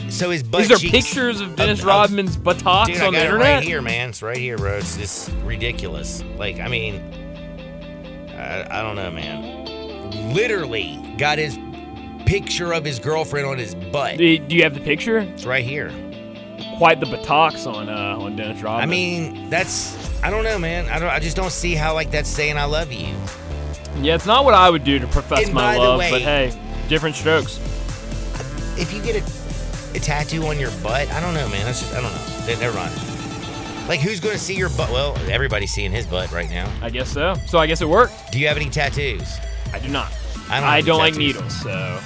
so his butt Is there cheeks. Pictures of Dennis Rodman's buttocks Dude, on the I got it internet? right here, man. It's right here, bro. It's just ridiculous. I don't know, man. Literally got his picture of his girlfriend on his butt. Do you have the picture? It's right here. Quite the buttocks on Dennis Rodman. I mean, I don't know, man. I just don't see how that's saying I love you. Yeah, it's not what I would do to profess And my by the love, way- but hey, different strokes. If you get a tattoo on your butt, I don't know, man. That's just, I don't know. Never mind. Who's going to see your butt? Well, everybody's seeing his butt right now. I guess so. So I guess it worked. Do you have any tattoos? I do not. I don't like tattoos. needles, so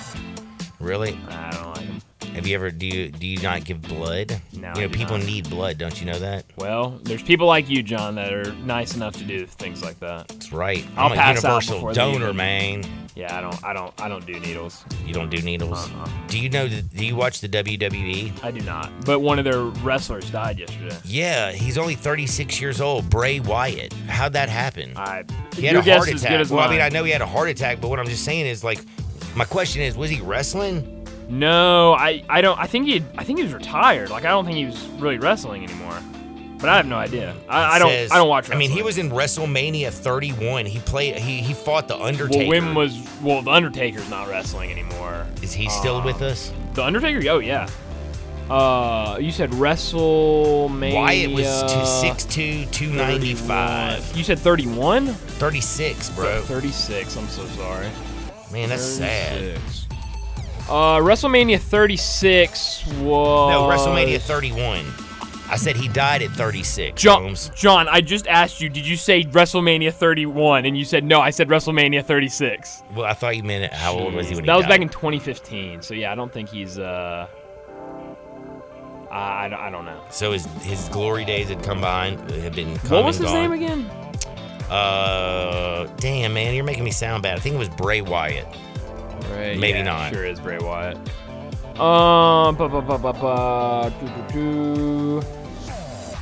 Really? I don't like them. Have you ever? Do you not give blood? No, You I know, do people not. need blood. Don't you know that? Well, there's people like you, John, that are nice enough to do things like that. That's right. I'll I'm a pass out universal before the donor, evening. man. Yeah, I don't do needles. You don't do needles? Uh-uh. Do you know? Do you watch the WWE? I do not. But one of their wrestlers died yesterday. Yeah, he's only 36 years old. Bray Wyatt. How'd that happen? He had Your a guess heart is attack. good as Well, I mean, mine. I know he had a heart attack, but what I'm just saying is, my question is, was he wrestling? No, I don't. I think he was retired. I don't think he was really wrestling anymore. But I have no idea. I don't watch wrestling. I mean, he was in WrestleMania 31. He fought the Undertaker. Well, the Undertaker's not wrestling anymore. Is he still with us? The Undertaker? Oh yeah. You said WrestleMania. Wyatt was 6'2", 295. You said 31? 36, bro. 36. I'm so sorry. Man, that's sad. WrestleMania 36 was... No, WrestleMania 31. I said he died at 36, Holmes. John, I just asked you, did you say WrestleMania 31? And you said, no, I said WrestleMania 36. Well, I thought you meant how old was he when he That was died? back in 2015. So, yeah, I don't think he's... I don't know. So his glory days had come by, have been come What was and his gone. name again? Damn, man, you're making me sound bad. I think it was Bray Wyatt. Right, Maybe yeah, not. Sure is Bray Wyatt.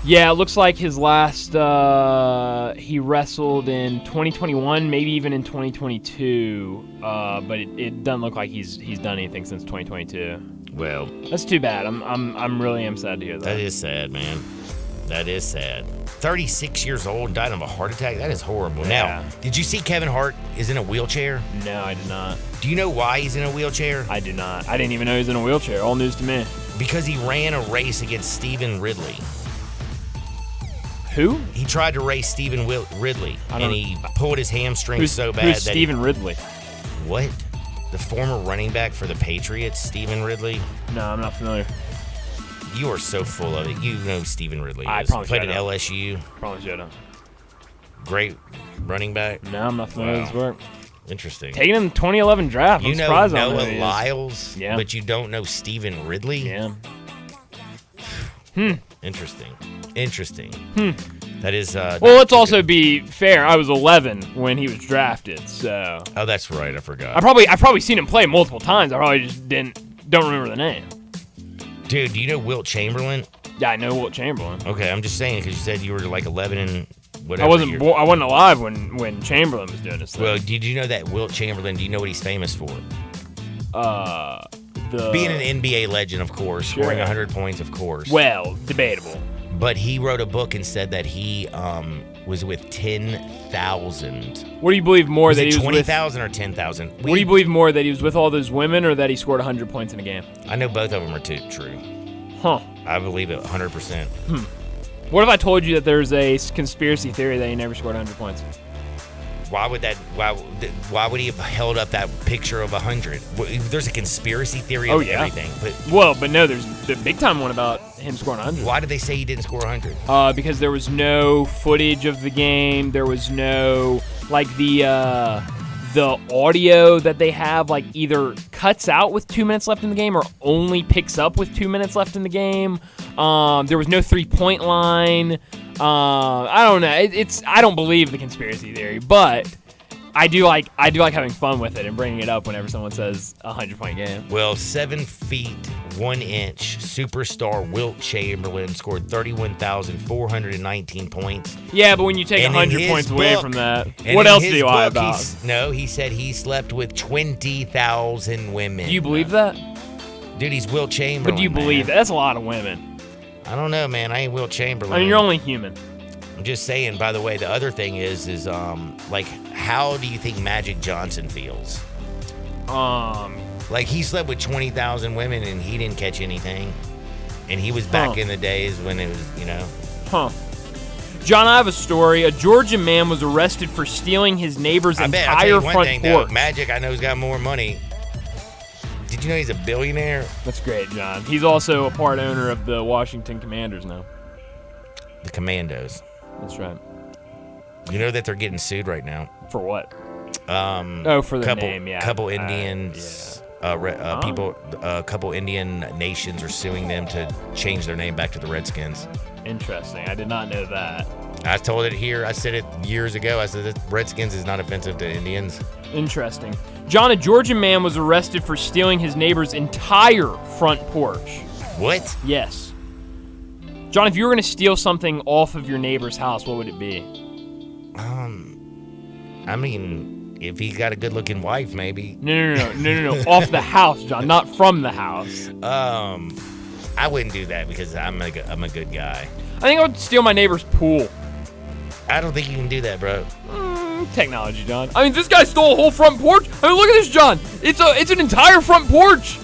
Yeah, it looks like his last he wrestled in 2021, maybe even in 2022. But it doesn't look like he's done anything since 2022. Well, that's too bad. I'm really sad to hear that. That is sad, man. That is sad. 36 years old and died of a heart attack. That is horrible. Yeah. Now, did you see Kevin Hart is in a wheelchair? No, I did not. Do you know why he's in a wheelchair? I do not. I didn't even know he was in a wheelchair. All news to me. Because he ran a race against Stephen Ridley. Who? He tried to race Stephen Ridley, and he pulled his hamstring so bad Who's that Stephen Ridley? What? The former running back for the Patriots, Stephen Ridley? No, I'm not familiar. You are so full of it. You know who Stephen Ridley I is. probably Played at should've. LSU. Probably should have. Great running back. No, I'm not familiar with his work. Interesting. Taking him in the 2011 draft. You I'm know surprised I don't know who Noah he is. Lyles, Yeah. but you don't know Stephen Ridley? Yeah. Interesting. That is. Well, let's also be fair. I was 11 when he was drafted, so. Oh, that's right. I forgot. I've probably seen him play multiple times. I probably just don't remember the name. Dude, do you know Wilt Chamberlain? Yeah, I know Wilt Chamberlain. Okay, I'm just saying because you said you were like 11 and whatever. I wasn't alive when Chamberlain was doing this thing. Well, did you know that Wilt Chamberlain? Do you know what he's famous for? Being an NBA legend, of course, scoring 100 points, of course. Well, debatable. But he wrote a book and said that he was with 10,000. What do you believe more Was that it he was 20,000 or 10,000? What do you believe more, that he was with all those women or that he scored 100 points in a game? I know both of them are true. Huh. I believe it 100%. What if I told you that there's a conspiracy theory that he never scored 100 points? Why would he have held up that picture of 100? There's a conspiracy theory of everything. But no, there's the big time one about him scoring 100. Why did they say he didn't score 100? Because there was no footage of the game. There was no the audio that they have either cuts out with 2 minutes left in the game or only picks up with 2 minutes left in the game. There was no 3-point line. I don't know. I don't believe the conspiracy theory, but I do like having fun with it and bringing it up whenever someone says a 100-point game. Well, 7 feet 1-inch superstar Wilt Chamberlain scored 31,419 points. Yeah, but when you take 100 points away from that, what else do you lie about? He said he slept with 20,000 women. Do you believe that? Dude, he's Wilt Chamberlain. But do you believe that? That's a lot of women. I don't know, man. I ain't Wilt Chamberlain. I mean, you're only human. I'm just saying, by the way, the other thing is like, how do you think Magic Johnson feels? Like, he slept with 20,000 women and he didn't catch anything. And he was back in the days when it was, John, I have a story. A Georgia man was arrested for stealing his neighbor's entire front porch. Though, Magic, I know, has got more money. Did you know he's a billionaire? That's great, John. He's also a part owner of the Washington Commanders now. The Commandos. That's right. You know that they're getting sued right now. For what? For the name, yeah. Couple Indians, people, a couple Indian nations are suing them to change their name back to the Redskins. Interesting. I did not know that. I told it here. I said it years ago. I said that Redskins is not offensive to Indians. Interesting. John, a Georgia man was arrested for stealing his neighbor's entire front porch. What? Yes. John, if you were going to steal something off of your neighbor's house, what would it be? I mean, if he's got a good-looking wife, maybe. No. Off the house, John, not from the house. I wouldn't do that because I'm a good guy. I think I would steal my neighbor's pool. I don't think you can do that, bro. Technology, John. I mean, this guy stole a whole front porch. I mean, look at this, John. It's an entire front porch.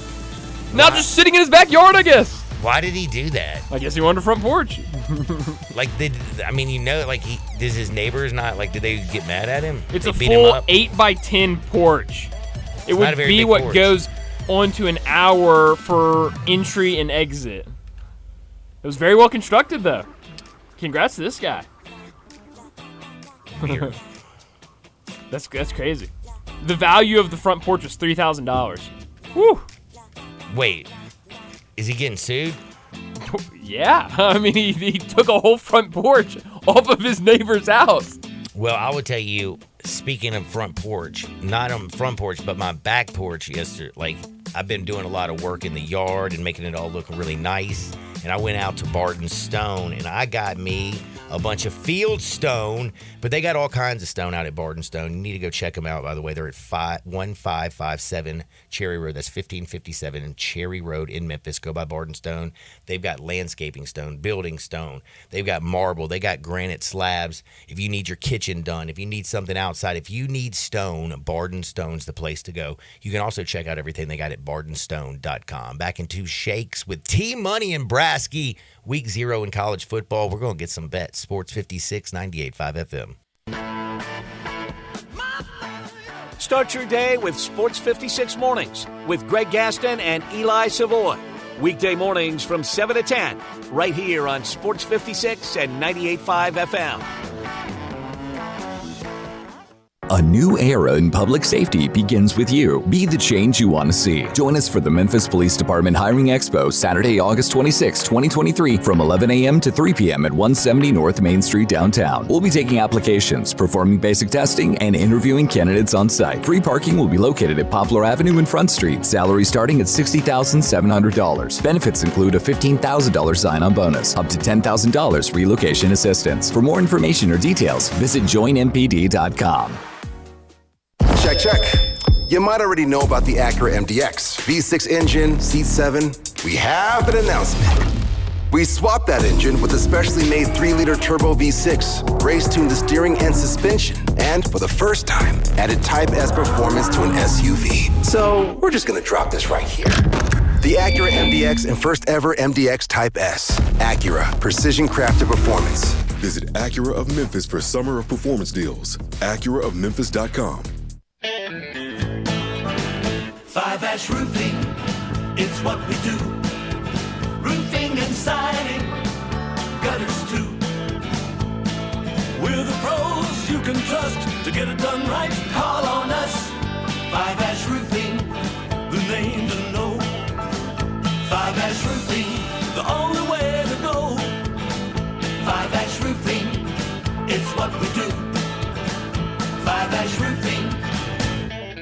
Not just sitting in his backyard, I guess. Why did he do that? I guess he wanted a front porch. Does his neighbors not, did they get mad at him? It's a full 8x10 porch. It would be what porch goes onto an hour for entry and exit. It was very well constructed, though. Congrats to this guy. Weird. That's crazy. The value of the front porch was $3,000. Whew. Wait, is he getting sued? Yeah, I mean, he took a whole front porch off of his neighbor's house. Well, I would tell you, speaking of front porch, not on front porch, but my back porch yesterday, I've been doing a lot of work in the yard and making it all look really nice. And I went out to Barton Stone and I got me a bunch of field stone, but they got all kinds of stone out at Barton Stone. You need to go check them out, by the way. They're at 1557 Cherry Road. That's 1557 in Cherry Road in Memphis. Go by Barton Stone. They've got landscaping stone, building stone. They've got marble. They got granite slabs. If you need your kitchen done, if you need something outside, if you need stone, Barton Stone's the place to go. You can also check out everything they got at bartonstone.com. Back in two shakes with T-Money and Brasky. Week 0 in college football. We're going to get some bets. Sports 56, 98.5 FM. Start your day with Sports 56 Mornings with Greg Gaston and Eli Savoy. Weekday mornings from 7 to 10, right here on Sports 56 and 98.5 FM. A new era in public safety begins with you. Be the change you want to see. Join us for the Memphis Police Department Hiring Expo, Saturday, August 26, 2023, from 11 a.m. to 3 p.m. at 170 North Main Street downtown. We'll be taking applications, performing basic testing, and interviewing candidates on site. Free parking will be located at Poplar Avenue and Front Street. Salary starting at $60,700. Benefits include a $15,000 sign-on bonus, up to $10,000 relocation assistance. For more information or details, visit joinmpd.com. Check. You might already know about the Acura MDX. V6 engine, seat 7. We have an announcement. We swapped that engine with a specially made 3-liter turbo V6, race-tuned the steering and suspension, and for the first time, added Type S performance to an SUV. So we're just gonna drop this right here. The Acura MDX and first ever MDX Type S. Acura, precision crafted performance. Visit Acura of Memphis for summer of performance deals. AcuraofMemphis.com. 5-Ash Roofing, it's what we do. Roofing and siding, gutters too. We're the pros you can trust to get it done right. Call on us. 5-Ash Roofing, the name to know. 5-Ash Roofing, the only way to go. 5-Ash Roofing, it's what we do. 5-Ash Roofing.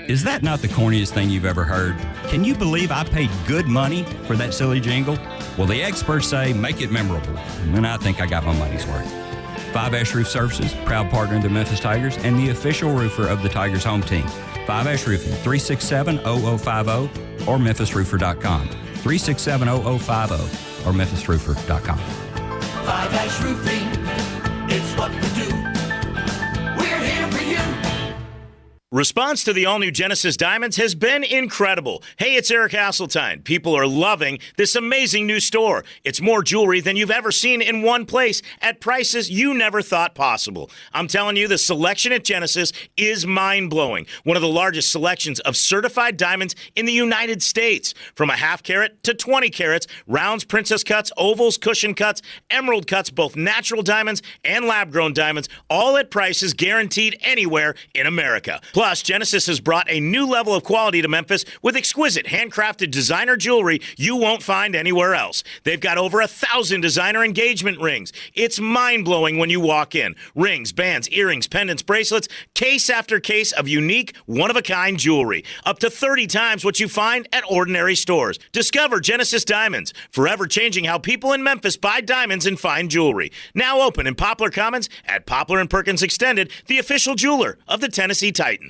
Is that not the corniest thing you've ever heard? Can you believe I paid good money for that silly jingle? Well, the experts say make it memorable, and I think I got my money's worth. 5S Roof Services, proud partner of the Memphis Tigers and the official roofer of the Tigers home team. 5S Roofing, 367-0050 or memphisroofer.com. 367-0050 or memphisroofer.com. 5S Roofing, it's what we do. We're here for you. Response to the all-new Genesis Diamonds has been incredible. Hey, it's Eric Hasseltine. People are loving this amazing new store. It's more jewelry than you've ever seen in one place at prices you never thought possible. I'm telling you, the selection at Genesis is mind-blowing. One of the largest selections of certified diamonds in the United States. From a half carat to 20 carats, rounds, princess cuts, ovals, cushion cuts, emerald cuts, both natural diamonds and lab-grown diamonds, all at prices guaranteed anywhere in America. Plus, Genesis has brought a new level of quality to Memphis with exquisite handcrafted designer jewelry you won't find anywhere else. They've got over 1,000 designer engagement rings. It's mind-blowing when you walk in. Rings, bands, earrings, pendants, bracelets, case after case of unique, one-of-a-kind jewelry. Up to 30 times what you find at ordinary stores. Discover Genesis Diamonds, forever changing how people in Memphis buy diamonds and fine jewelry. Now open in Poplar Commons at Poplar & Perkins Extended, the official jeweler of the Tennessee Titans.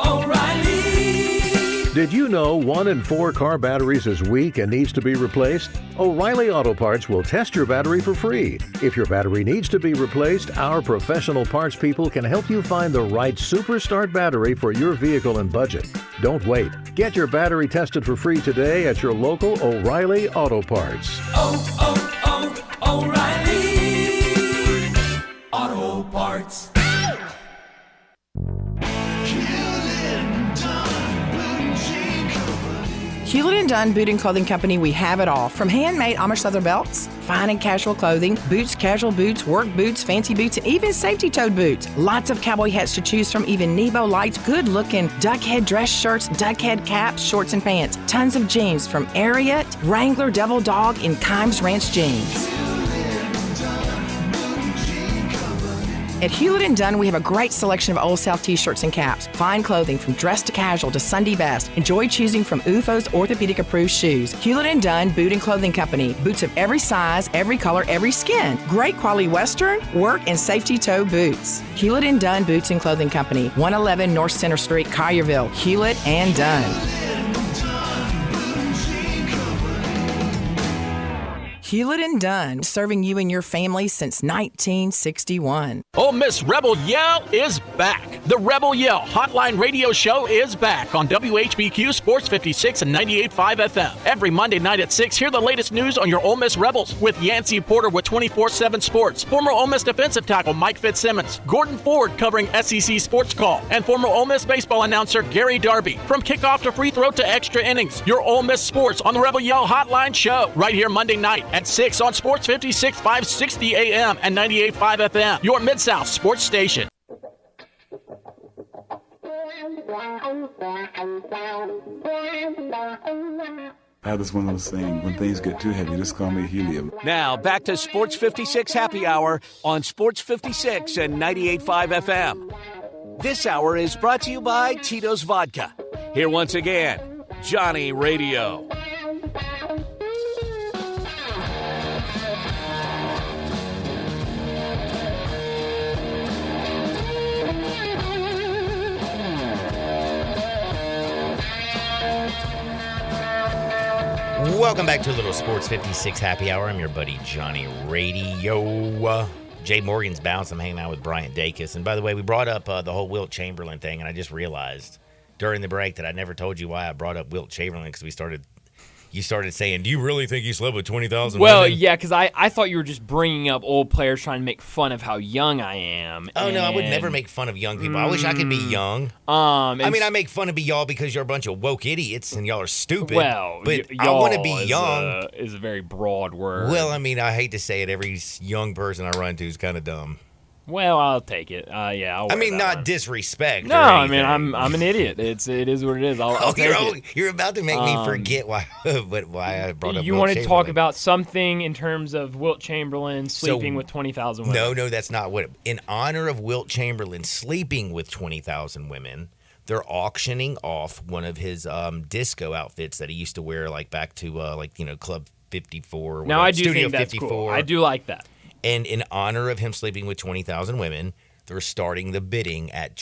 O'Reilly. Did you know 1 in 4 car batteries is weak and needs to be replaced? O'Reilly Auto Parts will test your battery for free. If your battery needs to be replaced, our professional parts people can help you find the right Superstart battery for your vehicle and budget. Don't wait. Get your battery tested for free today at your local O'Reilly Auto Parts. O'Reilly Auto Parts. Hewlett & Dunn Boot and Clothing Company, we have it all. From handmade Amish leather belts, fine and casual clothing, boots, casual boots, work boots, fancy boots, and even safety-toed boots. Lots of cowboy hats to choose from, even Nebo lights, good-looking duck head dress shirts, duck head caps, shorts, and pants. Tons of jeans from Ariat, Wrangler, Devil Dog, and Kimes Ranch jeans. At Hewlett & Dunn, we have a great selection of Old South t-shirts and caps. Fine clothing from dress to casual to Sunday best. Enjoy choosing from UFO's orthopedic-approved shoes. Hewlett & Dunn Boot and Clothing Company. Boots of every size, every color, every skin. Great quality Western, work, and safety toe boots. Hewlett & Dunn Boots and Clothing Company. 111 North Center Street, Collierville. Hewlett & Dunn. Hewlett & Dunn, serving you and your family since 1961. Ole Miss Rebel Yell is back. The Rebel Yell Hotline Radio Show is back on WHBQ Sports 56 and 98.5 FM. Every Monday night at 6, hear the latest news on your Ole Miss Rebels with Yancey Porter with 24/7 Sports, former Ole Miss defensive tackle Mike Fitzsimmons, Gordon Ford covering SEC Sports Call, and former Ole Miss baseball announcer Gary Darby. From kickoff to free throw to extra innings, your Ole Miss Sports on the Rebel Yell Hotline Show right here Monday night at 6 on Sports 56, 560 AM and 98.5 FM, your Mid-South sports station. I have this one little saying, when things get too heavy, just call me helium. Now, back to Sports 56 Happy Hour on Sports 56 and 98.5 FM. This hour is brought to you by Tito's Vodka. Here once again, Johnny Radio. Welcome back to a little Sports 56 Happy Hour. I'm your buddy Johnny Radio. Jay Morgan's bounced. I'm hanging out with Bryant Dacus. And by the way, we brought up the whole Wilt Chamberlain thing, and I just realized during the break that I never told you why I brought up Wilt Chamberlain, because you started saying, do you really think he slept with 20,000 Well, women? yeah, because I thought you were just bringing up old players trying to make fun of how young I am. Oh, no, I would never make fun of young people. I wish I could be young. I make fun of y'all because you're a bunch of woke idiots and y'all are stupid. Well, but I want to be is young. Is a very broad word. Well, I mean, I hate to say it. Every young person I run to is kind of dumb. Well, I'll take it. Yeah, I'll I wear mean, that not one. disrespect. No, or I mean anything. I'm an idiot. It is what it is. I'll take it. You're about to make me forget why I brought up. You Wilt want to Chamberlain. talk about something in terms of Wilt Chamberlain sleeping with 20,000 women? No, that's not what. In honor of Wilt Chamberlain sleeping with 20,000 women, they're auctioning off one of his disco outfits that he used to wear, like back to Club 54. Or Now I do Studio think that's 54. cool. I do like that. And in honor of him sleeping with 20,000 women, they're starting the bidding at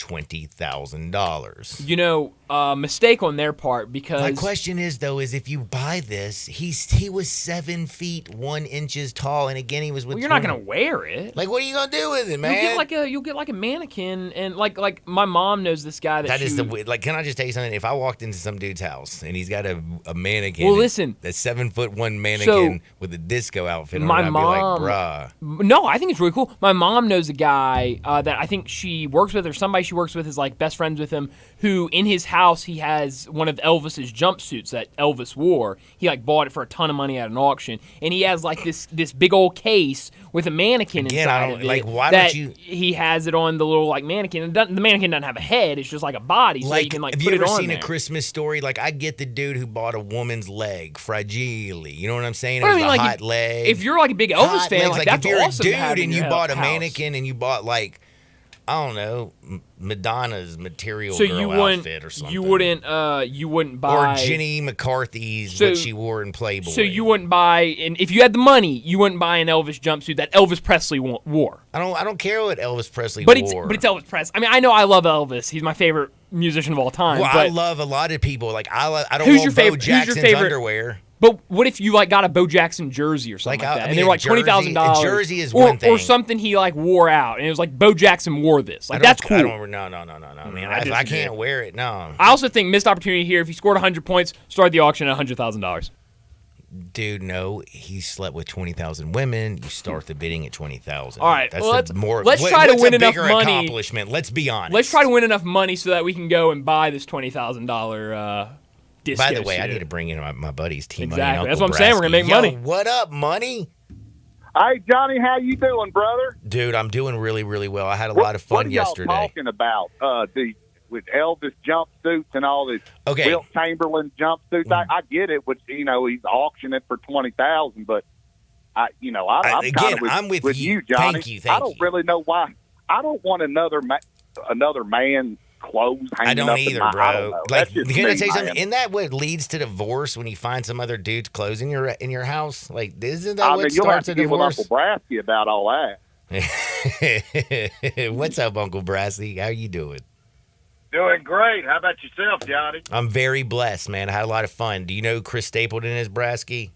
$20,000. You know, mistake on their part because My question is though, if you buy this, he was 7 feet 1 inches tall, and again he was with. Well, you're not gonna wear it. Like, what are you gonna do with it, man? You'll get like a mannequin, and like my mom knows this guy That is like. Can I just tell you something? If I walked into some dude's house and he's got a mannequin, Well, listen, a 7'1" mannequin with a disco outfit, on, I'd be like, bruh. No, I think it's really cool. My mom knows a guy that I think she works with, or somebody she works with is like best friends with him, who in his house he has one of Elvis's jumpsuits that Elvis wore. He like bought it for a ton of money at an auction, and he has like this big old case with a mannequin inside of it. Like, why that don't you? He has it on the little like mannequin, and the mannequin doesn't have a head; it's just like a body. So you can like have put you it ever on seen there. A Christmas Story? Like, I get the dude who bought a woman's leg, fragile. You know what I'm saying? Well, I It was mean, a like, hot leg. if you're like a big Elvis Hot fan, legs. like that's if you're awesome a to have dude in and you your bought a house. mannequin and you bought like, I don't know, Madonna's Material So Girl you wouldn't, outfit or something. you wouldn't buy Or Jenny McCarthy's So- what she wore in Playboy. So you wouldn't buy, and if you had the money, you wouldn't buy an Elvis jumpsuit that Elvis Presley wore. I don't care what Elvis Presley But wore. it's Elvis Presley. I mean, I know I love Elvis. He's my favorite musician of all time. Well, but I love a lot of people. Like, I don't who's want your Bo favorite? Jackson's Who's your favorite underwear. But what if you like got a Bo Jackson jersey or something like that, and they were like $20,000? A jersey is or, one thing. or something he like wore out, and it was like Bo Jackson wore this. Like that's cool. No. I mean, I can't wear it. No. I also think missed opportunity here. If he scored 100 points, start the auction at $100,000. Dude, no, he slept with 20,000 women. You start the bidding at 20,000. All right, that's well, let's what- try to what's win a enough bigger money. accomplishment. Let's be honest. Let's try to win enough money so that we can go and buy this $20,000 disco By the way, I suit. need to bring in my buddies, T Money. Exactly. And That's Uncle what I'm saying. We're gonna Brasky. make money. Yo, what up, Money? Hey, Johnny, how you doing, brother? Dude, I'm doing really, really well. I had a lot of What fun are y'all yesterday. talking about? With Elvis jumpsuits and all this Okay. Wilt Chamberlain jumpsuits. I get it. Which he's auctioning for $20,000, but I'm Again, kind of I'm with you, you. Johnny. Thank you. I don't really know why. I don't want another man's clothes hanging I don't up either, in my, bro. I don't know. Like, That's just can I me, tell you something? man. Isn't that what leads to divorce when you find some other dude's clothes in your house? Like, isn't that I what mean, you'll have starts to a get with divorce? Uncle Brasky about all that. What's up, Uncle Brassy? How you doing? Doing great. How about yourself, Johnny? I'm very blessed, man. I had a lot of fun. Do you know who Chris Stapleton is, Brasky?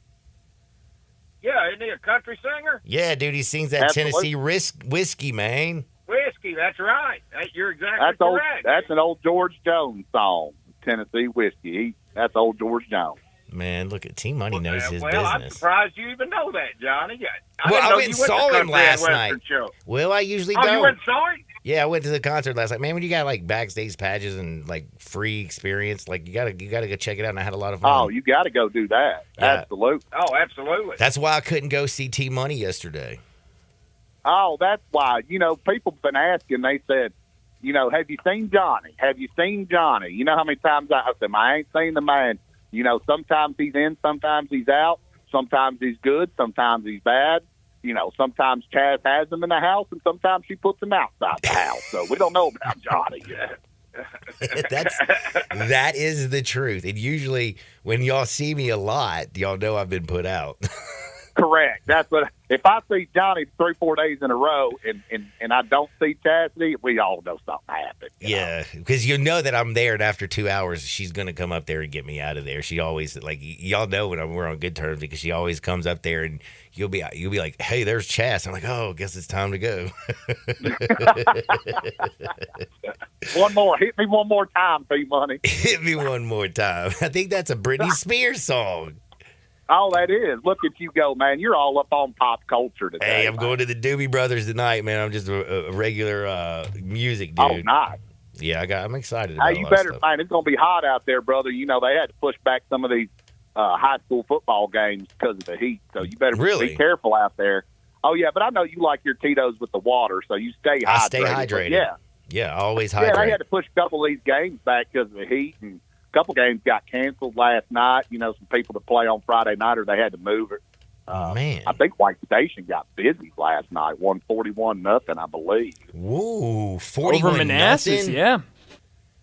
Yeah, isn't he a country singer? Yeah, dude, he sings that Absolutely. Tennessee whiskey, man. Whiskey, that's right. You're exactly That's old. correct. That's an old George Jones song, Tennessee Whiskey. That's old George Jones. Man, look at T Money knows his well, I'm business. surprised you even know that, Johnny. I Well, didn't I know went you and went saw to him Country and last Western night. Show. Well, I usually Oh, don't. you went and saw him? Yeah, I went to the concert last night. Man, when you got like backstage patches and like free experience, like you gotta go check it out. And I had a lot of fun. Oh, you got to go do that. Yeah. Absolutely. Oh, absolutely. That's why I couldn't go see T Money yesterday. Oh, that's why. People have been asking. They said, have you seen Johnny? Have you seen Johnny? You know how many times I said, I ain't seen the man. Sometimes he's in, sometimes he's out. Sometimes he's good, sometimes he's bad. Sometimes Chaz has him in the house, and sometimes she puts him outside the house. So we don't know about Johnny yet. That is the truth. And usually when y'all see me a lot, y'all know I've been put out. Correct. That's what. If I see Johnny 3-4 days in a row, and I don't see Chastity, we all know something happened. Yeah, because you know that I'm there, and after 2 hours, she's gonna come up there and get me out of there. She always y'all know when we're on good terms because she always comes up there and you'll be like, "Hey, there's Chas." I'm like, "Oh, guess it's time to go." One more, hit me one more time, P-Money. Hit me one more time. I think that's a Britney Spears song. Oh, that is. Look at you go, man. You're all up on pop culture today. Hey, I'm going to the Doobie Brothers tonight, man. I'm just a regular music dude. Oh, nice. Yeah, I'm excited about Hey, a you lot of better, stuff. man. It's going to be hot out there, brother. They had to push back some of these high school football games because of the heat. So you better Really? be careful out there. Oh, yeah, but I know you like your Tito's with the water, so you stay hydrated. I stay hydrated. Yeah. Yeah, always hydrated. Yeah, they had to push a couple of these games back because of the heat, and a couple games got canceled last night. You know, some people to play on Friday night, or they had to move it. Man. I think White Station got busy last night, 141-0, I believe. Whoa, 41 over Manassas, nothing? yeah.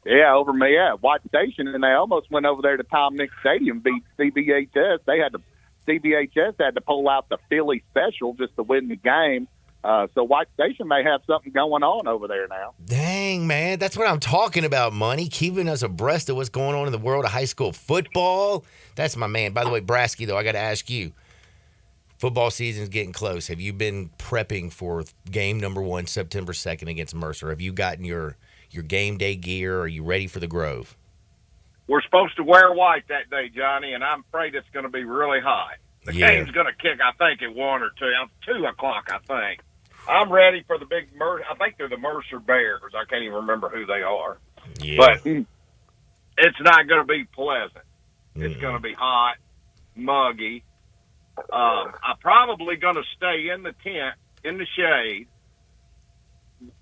Yeah, over me, yeah, White Station, and they almost went over there to Tom Nick Stadium, beat CBHS. CBHS had to pull out the Philly special just to win the game. So White Station may have something going on over there now. Dang, man. That's what I'm talking about, Money. Keeping us abreast of what's going on in the world of high school football. That's my man. By the way, Brasky, though, I got to ask you. Football season's getting close. Have you been prepping for game number 1, September 2nd against Mercer? Have you gotten your game day gear? Are you ready for the Grove? We're supposed to wear white that day, Johnny, and I'm afraid it's going to be really hot. The game's going to kick, I think, at 1 or 2 o'clock, I think. I'm ready for the big Mercer. I think they're the Mercer Bears. I can't even remember who they are. Yeah. But it's not going to be pleasant. It's going to be hot, muggy. I'm probably going to stay in the tent, in the shade,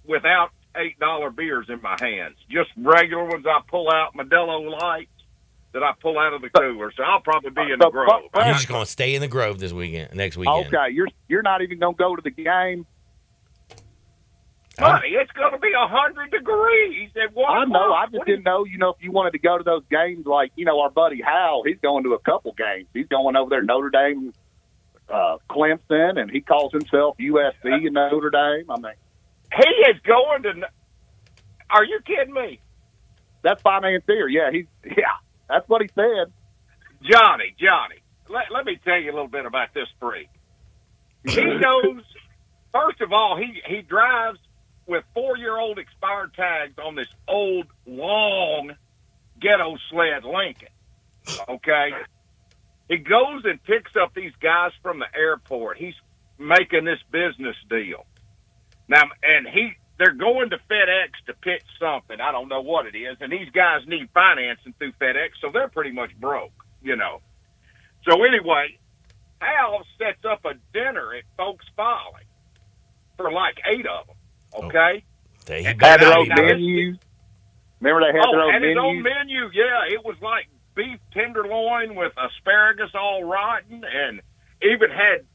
without $8 beers in my hands. Just regular ones I pull out, Modelo Lights, that I pull out of the cooler. So I'll probably be in the Grove. You're just going to stay in the Grove next weekend. Okay, you're not even going to go to the game? Buddy, it's going to be 100 degrees at 1 I know. I o'clock. just didn't know, if you wanted to go to those games, like, our buddy Hal, he's going to a couple games. He's going over there, Notre Dame, Clemson, and he calls himself USC in Notre Dame. I mean, he is going to. Are you kidding me? That's financier. Yeah, that's what he said. Johnny, let me tell you a little bit about this freak. He knows. First of all, he drives with 4-year-old expired tags on this old, long ghetto sled Lincoln. Okay? He goes and picks up these guys from the airport. He's making this business deal. Now, and they're going to FedEx to pitch something. I don't know what it is. And these guys need financing through FedEx, so they're pretty much broke, So anyway, Hal sets up a dinner at Folks Folly for like 8 of them, okay? They had their own menus. Remember they had their own his menus? own menu, yeah. It was like beef tenderloin with asparagus all rotten, and even had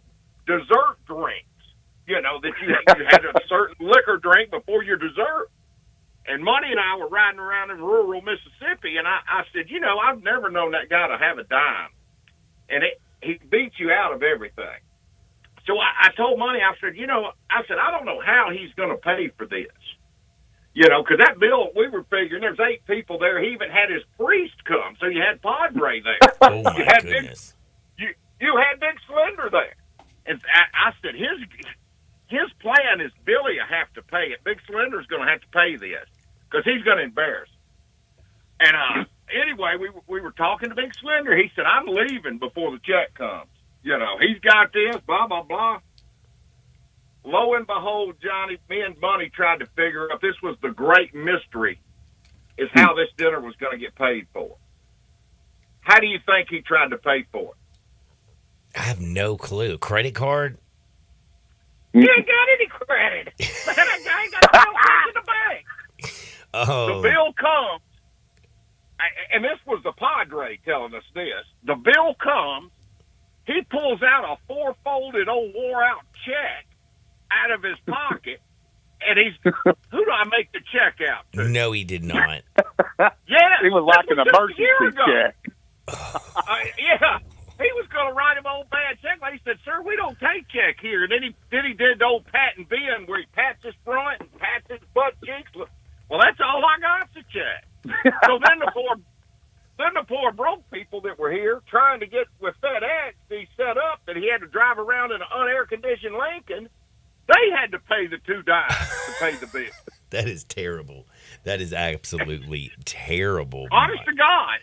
dessert drinks, that you had a certain liquor drink before your dessert. And Money and I were riding around in rural Mississippi, and I said, I've never known that guy to have a dime. And he beats you out of everything. So I told Money, I said, I don't know how he's going to pay for this. Because that bill, we were figuring there's 8 people there. He even had his priest come. So you had Padre there. Oh, my goodness. You had Big Slender there. And I said, his plan is Billy will have to pay it. Big Slender's going to have to pay this because he's going to embarrass. And anyway, we were talking to Big Slender. He said, I'm leaving before the check comes. He's got this, blah, blah, blah. Lo and behold, Johnny, me and Bunny tried to figure out this was the great mystery, is how this dinner was going to get paid for. How do you think he tried to pay for it? I have no clue. Credit card? He ain't got any credit. Man, that guy ain't got no cash in the bank. Oh. The bill comes, and this was the Padre telling us this. The bill comes, he pulls out a 4-folded old wore-out check out of his pocket, and who do I make the check out to? No, he did not. Yeah. It was like an emergency check. Yeah. He was going to write him an old bad check. But he said, sir, we don't take check here. And then he did the old pat and bend where he pats his front and pats his butt cheeks. Well, that's all I got's a check. So then the poor broke people that were here trying to get with FedEx, he set up that he had to drive around in an unair-conditioned Lincoln. They had to pay the $2 to pay the bill. That is terrible. That is absolutely terrible. Honest to God.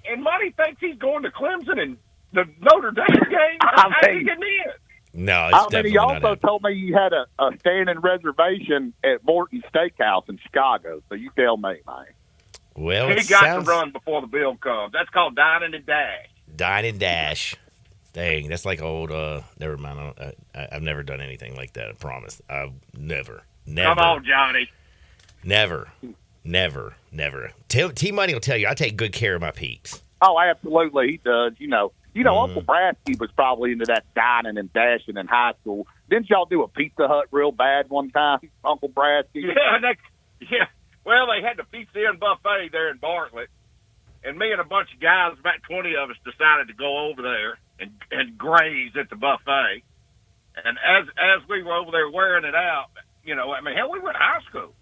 And Money thinks he's going to Clemson and the Notre Dame game. How did he get in? No, it's definitely he also not. told me you had a standing reservation at Morton Steakhouse in Chicago. So you tell me, man. Well, he got to run before the bill comes. That's called Dine and Dash. Dine and Dash. Dang, that's like old. Never mind. I've never done anything like that. I promise. I've never. Come on, Johnny. Never. T-Money will tell you I take good care of my peeps. Oh, absolutely, he does. Uncle Brasky was probably into that dining and dashing in high school. Didn't y'all do a Pizza Hut real bad one time, Uncle Brasky? Yeah. Well, they had the Pizza Inn buffet there in Bartlett, and me and a bunch of guys, about 20 of us, decided to go over there and graze at the buffet. And as we were over there wearing it out, hell, we went to high school.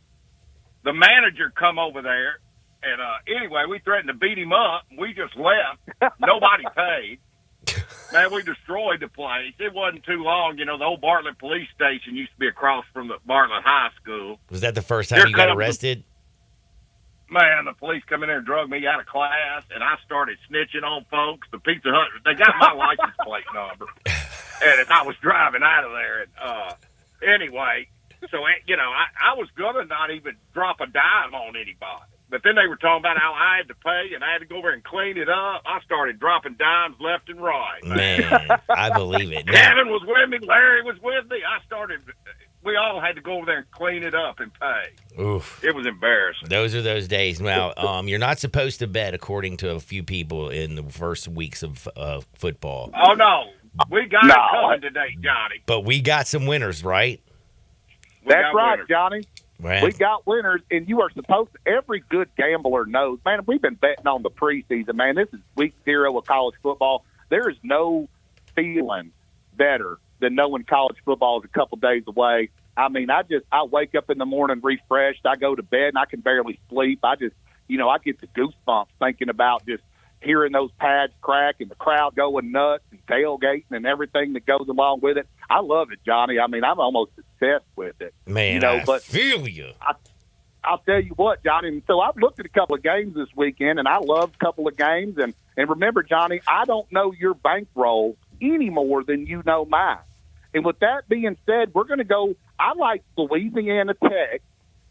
The manager come over there. And anyway, we threatened to beat him up. We just left. Nobody paid. Man, we destroyed the place. It wasn't too long. The old Bartlett police station used to be across from the Bartlett High School. Was that the first time you got arrested? Man, the police come in there and drug me out of class, and I started snitching on folks. The Pizza Hut, they got my license plate number. And I was driving out of there. And anyway, so, I was going to not even drop a dime on anybody. But then they were talking about how I had to pay and I had to go over and clean it up. I started dropping dimes left and right. Man, I believe it. Kevin was with me. Larry was with me. We all had to go over there and clean it up and pay. Oof. It was embarrassing. Those are those days. Now, you're not supposed to bet, according to a few people, in the first weeks of football. Oh, no. We got it coming today, Johnny. But we got some winners, right? That's right, Johnny. Man. We got winners, and you are supposed to. Every good gambler knows, man, we've been betting on the preseason, man. This is week 0 of college football. There is no feeling better than knowing college football is a couple days away. I wake up in the morning refreshed. I go to bed, and I can barely sleep. I get the goosebumps thinking about just hearing those pads crack and the crowd going nuts and tailgating and everything that goes along with it. I love it, Johnny. I'm almost obsessed with it. Man, I feel you. I'll tell you what, Johnny. So I've looked at a couple of games this weekend, and I love a couple of games. And remember, Johnny, I don't know your bankroll any more than you know mine. And with that being said, we're going to go. I like Louisiana Tech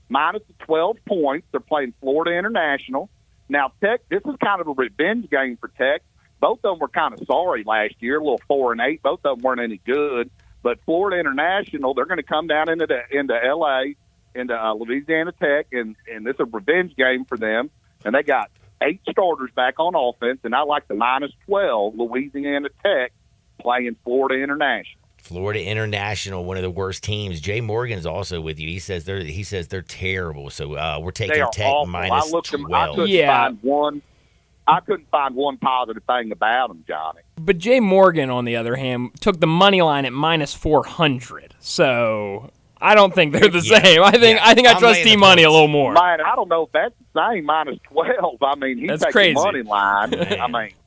minus the 12 points. They're playing Florida International. Now, Tech, this is kind of a revenge game for Tech. Both of them were kind of sorry last year, a little 4-8. Both of them weren't any good. But Florida International, they're going to come down into L.A., into Louisiana Tech, and this is a revenge game for them. And they got 8 starters back on offense, and I like the minus 12 Louisiana Tech playing Florida International. Florida International, one of the worst teams. Jay Morgan's also with you. He says they're terrible. So we're taking Tech awful. minus I looked 12. I couldn't find one positive thing about them, Johnny. But Jay Morgan, on the other hand, took the money line at minus 400. So I don't think they're the same. I think I trust T-Money a little more. Man, I don't know if that's the same, minus 12. He's taking the money line.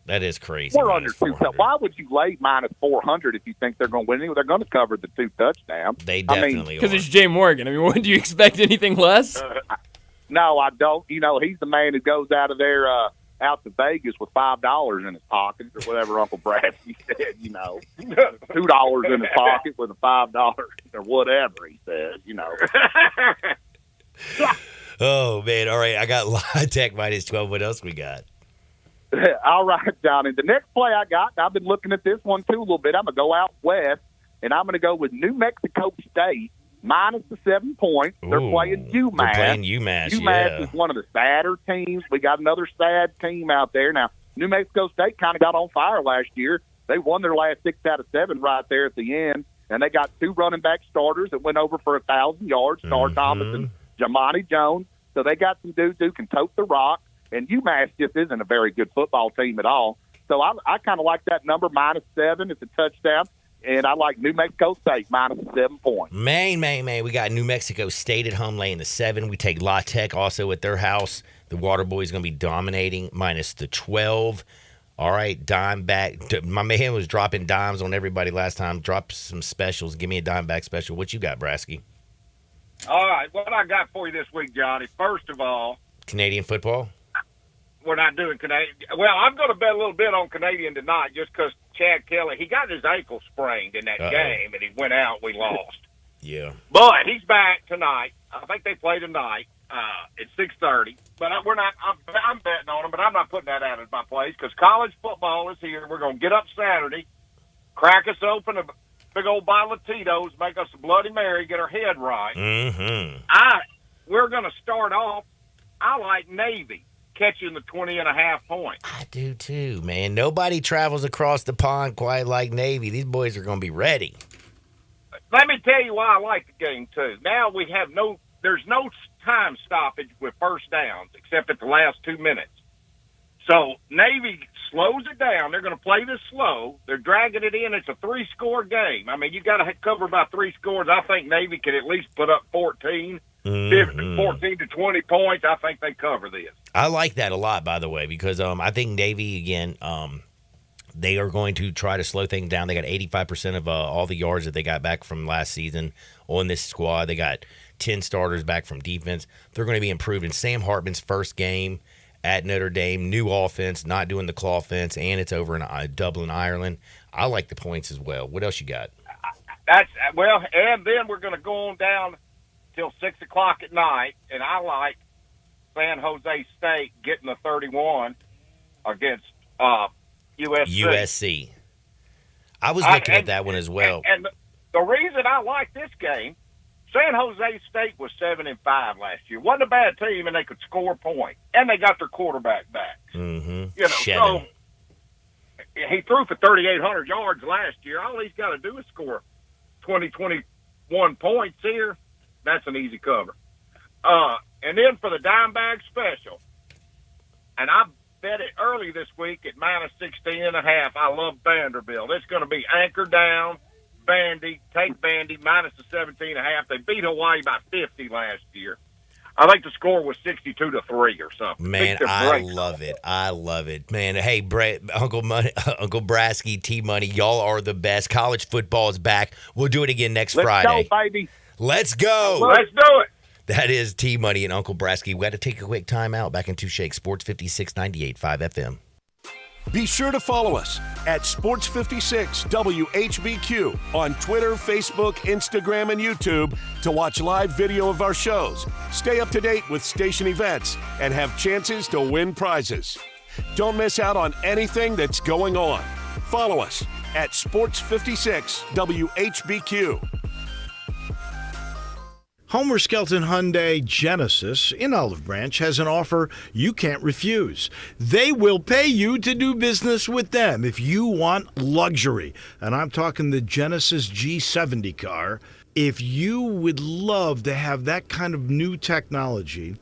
That is crazy. We're under 2. Why would you lay minus 400 if you think they're going to win? They're going to cover the 2 touchdowns. They definitely because it's Jay Morgan. Would you expect anything less? No, I don't. He's the man who goes out of there out to Vegas with $5 in his pocket or whatever Uncle Bradley said. $2 in his pocket with a $5 or whatever he says. Oh man! All right, I got Live Tech minus 12. What else we got? All right, Johnny. The next play I got, I've been looking at this one too a little bit. I'm going to go out west, and I'm going to go with New Mexico State minus the 7 points. They're playing UMass. They're playing UMass, UMass is one of the sadder teams. We got another sad team out there. Now, New Mexico State kind of got on fire last year. They won their last 6 out of 7 right there at the end, and they got 2 running back starters that went over for 1,000 yards, Star Thomas and Jamani Jones. So they got some dudes who can tote the rock. And UMass just isn't a very good football team at all. So I kind of like that number, minus 7. It's a touchdown. And I like New Mexico State minus 7 points. Man. We got New Mexico State at home laying the 7. We take La Tech also at their house. The Water Boys going to be dominating minus the 12. All right, dime back. My man was dropping dimes on everybody last time. Drop some specials. Give me a dime back special. What you got, Brasky? All right, what I got for you this week, Johnny, first of all. Canadian football? We're not doing Canadian. Well, I'm going to bet a little bit on Canadian tonight just because Chad Kelly, he got his ankle sprained in that game, and he went out. We lost. Yeah. But he's back tonight. I think they play tonight at 6:30. But we're not. I'm betting on them, but I'm not putting that out as my place because college football is here. We're going to get up Saturday, crack us open a big old bottle of Tito's, make us a Bloody Mary, get our head right. Mm-hmm. We're going to start off, I like Navy catching the 20.5 points. I do too, man. Nobody travels across the pond quite like Navy. These boys are going to be ready. Let me tell you why I like the game, too. Now there's no time stoppage with first downs except at the last 2 minutes. So Navy slows it down. They're going to play this slow. They're dragging it in. It's a 3-score game. I mean, you got to cover by 3 scores. I think Navy could at least put up 14 to 20 points. I think they cover this. I like that a lot, by the way, because I think Navy, again, they are going to try to slow things down. They got 85% of all the yards that they got back from last season on this squad. They got 10 starters back from defense. They're going to be improved. And Sam Hartman's first game at Notre Dame, new offense, not doing the claw fence, and it's over in Dublin, Ireland. I like the points as well. What else you got? And then we're going to go on down till 6 o'clock at night, and I like San Jose State getting the 31 against USC. I was looking at that one as well. And the reason I like this game, San Jose State was 7-5 last year. Wasn't a bad team, and they could score points, and they got their quarterback back. Mm-hmm. So he threw for 3,800 yards last year. All he's got to do is score 21 points here. That's an easy cover. And then for the dime bag special, and I bet it early this week at -16.5. I love Vanderbilt. It's going to be anchor down. Vandy, take Vandy, minus the 17.5. They beat Hawaii by 50 last year. I think the score was 62-3 or something. Man, I love it. I love it. Man, hey, Brett, Uncle Brasky, T-Money, y'all are the best. College football is back. We'll do it again next Friday. Let's go, baby. Let's go. Let's do it. That is T-Money and Uncle Brasky. We got to take a quick time out. Back in 2 Shakes, Sports 56, 98.5 FM. Be sure to follow us at Sports 56 WHBQ on Twitter, Facebook, Instagram, and YouTube to watch live video of our shows, stay up to date with station events, and have chances to win prizes. Don't miss out on anything that's going on. Follow us at Sports 56 WHBQ. Homer Skelton Hyundai Genesis in Olive Branch has an offer you can't refuse. They will pay you to do business with them if you want luxury. And I'm talking the Genesis G70 car. If you would love to have that kind of new technology,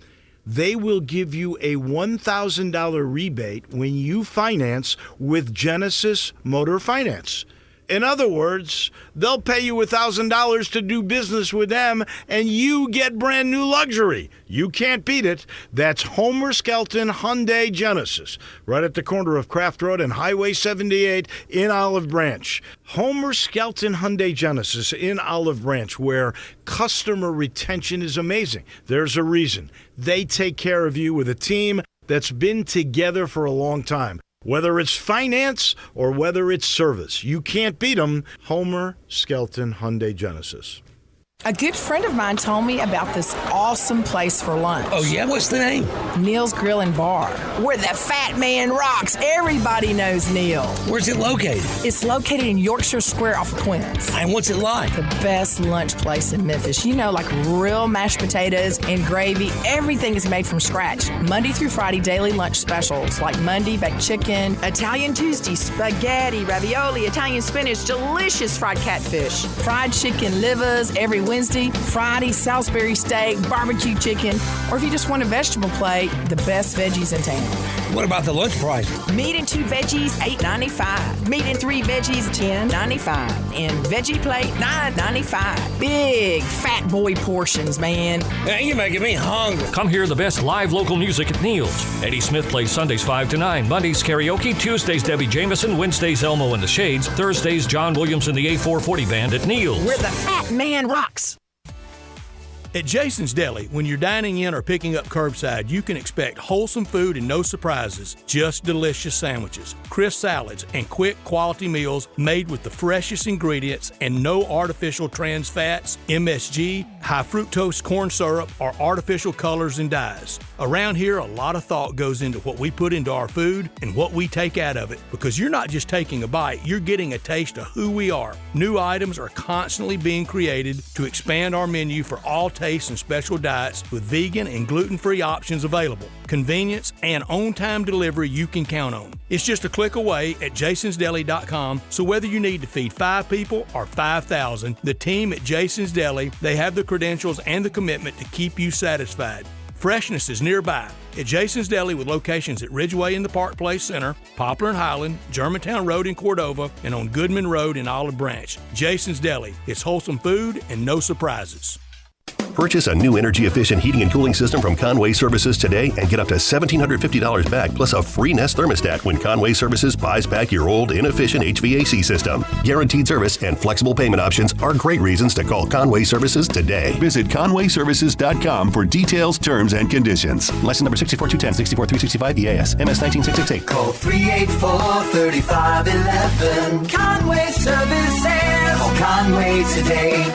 they will give you a $1,000 rebate when you finance with Genesis Motor Finance. In other words, they'll pay you $1,000 to do business with them, and you get brand new luxury. You can't beat it. That's Homer Skelton Hyundai Genesis, right at the corner of Craft Road and Highway 78 in Olive Branch. Homer Skelton Hyundai Genesis in Olive Branch, where customer retention is amazing. There's a reason. They take care of you with a team that's been together for a long time. Whether it's finance or whether it's service, you can't beat them. Homer Skelton Hyundai Genesis. A good friend of mine told me about this awesome place for lunch. Oh, yeah? What's the name? Neil's Grill and Bar, where the fat man rocks. Everybody knows Neil. Where's it located? It's located in Yorkshire Square off of Quince. And what's it like? The best lunch place in Memphis. You know, like real mashed potatoes and gravy. Everything is made from scratch. Monday through Friday, daily lunch specials like Monday baked chicken, Italian Tuesday, spaghetti, ravioli, Italian spinach, delicious fried catfish, fried chicken livers every Wednesday, Friday, Salisbury steak, barbecue chicken, or if you just want a vegetable plate, the best veggies in town. What about the lunch price? Meat and 2 veggies, $8.95. Meat and 3 veggies, $10.95. And veggie plate, $9.95. Big fat boy portions, man. Man, you're making me hungry. Come hear the best live local music at Neil's. Eddie Smith plays Sundays 5 to 9, Mondays karaoke, Tuesdays Debbie Jameson, Wednesdays Elmo and the Shades, Thursdays John Williams and the A440 Band at Neil's. Where the fat man rocks. At Jason's Deli, when you're dining in or picking up curbside, you can expect wholesome food and no surprises, just delicious sandwiches, crisp salads, and quick quality meals made with the freshest ingredients and no artificial trans fats, MSG, high fructose corn syrup, or artificial colors and dyes. Around here, a lot of thought goes into what we put into our food and what we take out of it, because you're not just taking a bite, you're getting a taste of who we are. New items are constantly being created to expand our menu for all tastes and special diets with vegan and gluten-free options available. Convenience and on-time delivery you can count on. It's just a click away at jasonsdeli.com, so whether you need to feed 5 people or 5,000, the team at Jason's Deli, they have the credentials and the commitment to keep you satisfied. Freshness is nearby at Jason's Deli with locations at Ridgeway in the Park Place Center, Poplar and Highland, Germantown Road in Cordova, and on Goodman Road in Olive Branch. Jason's Deli. It's wholesome food and no surprises. Purchase a new energy-efficient heating and cooling system from Conway Services today and get up to $1,750 back plus a free Nest thermostat when Conway Services buys back your old, inefficient HVAC system. Guaranteed service and flexible payment options are great reasons to call Conway Services today. Visit conwayservices.com for details, terms, and conditions. License number 64210, 64365 EAS, MS 19668. Call 384-3511. Conway Services. Call Conway today.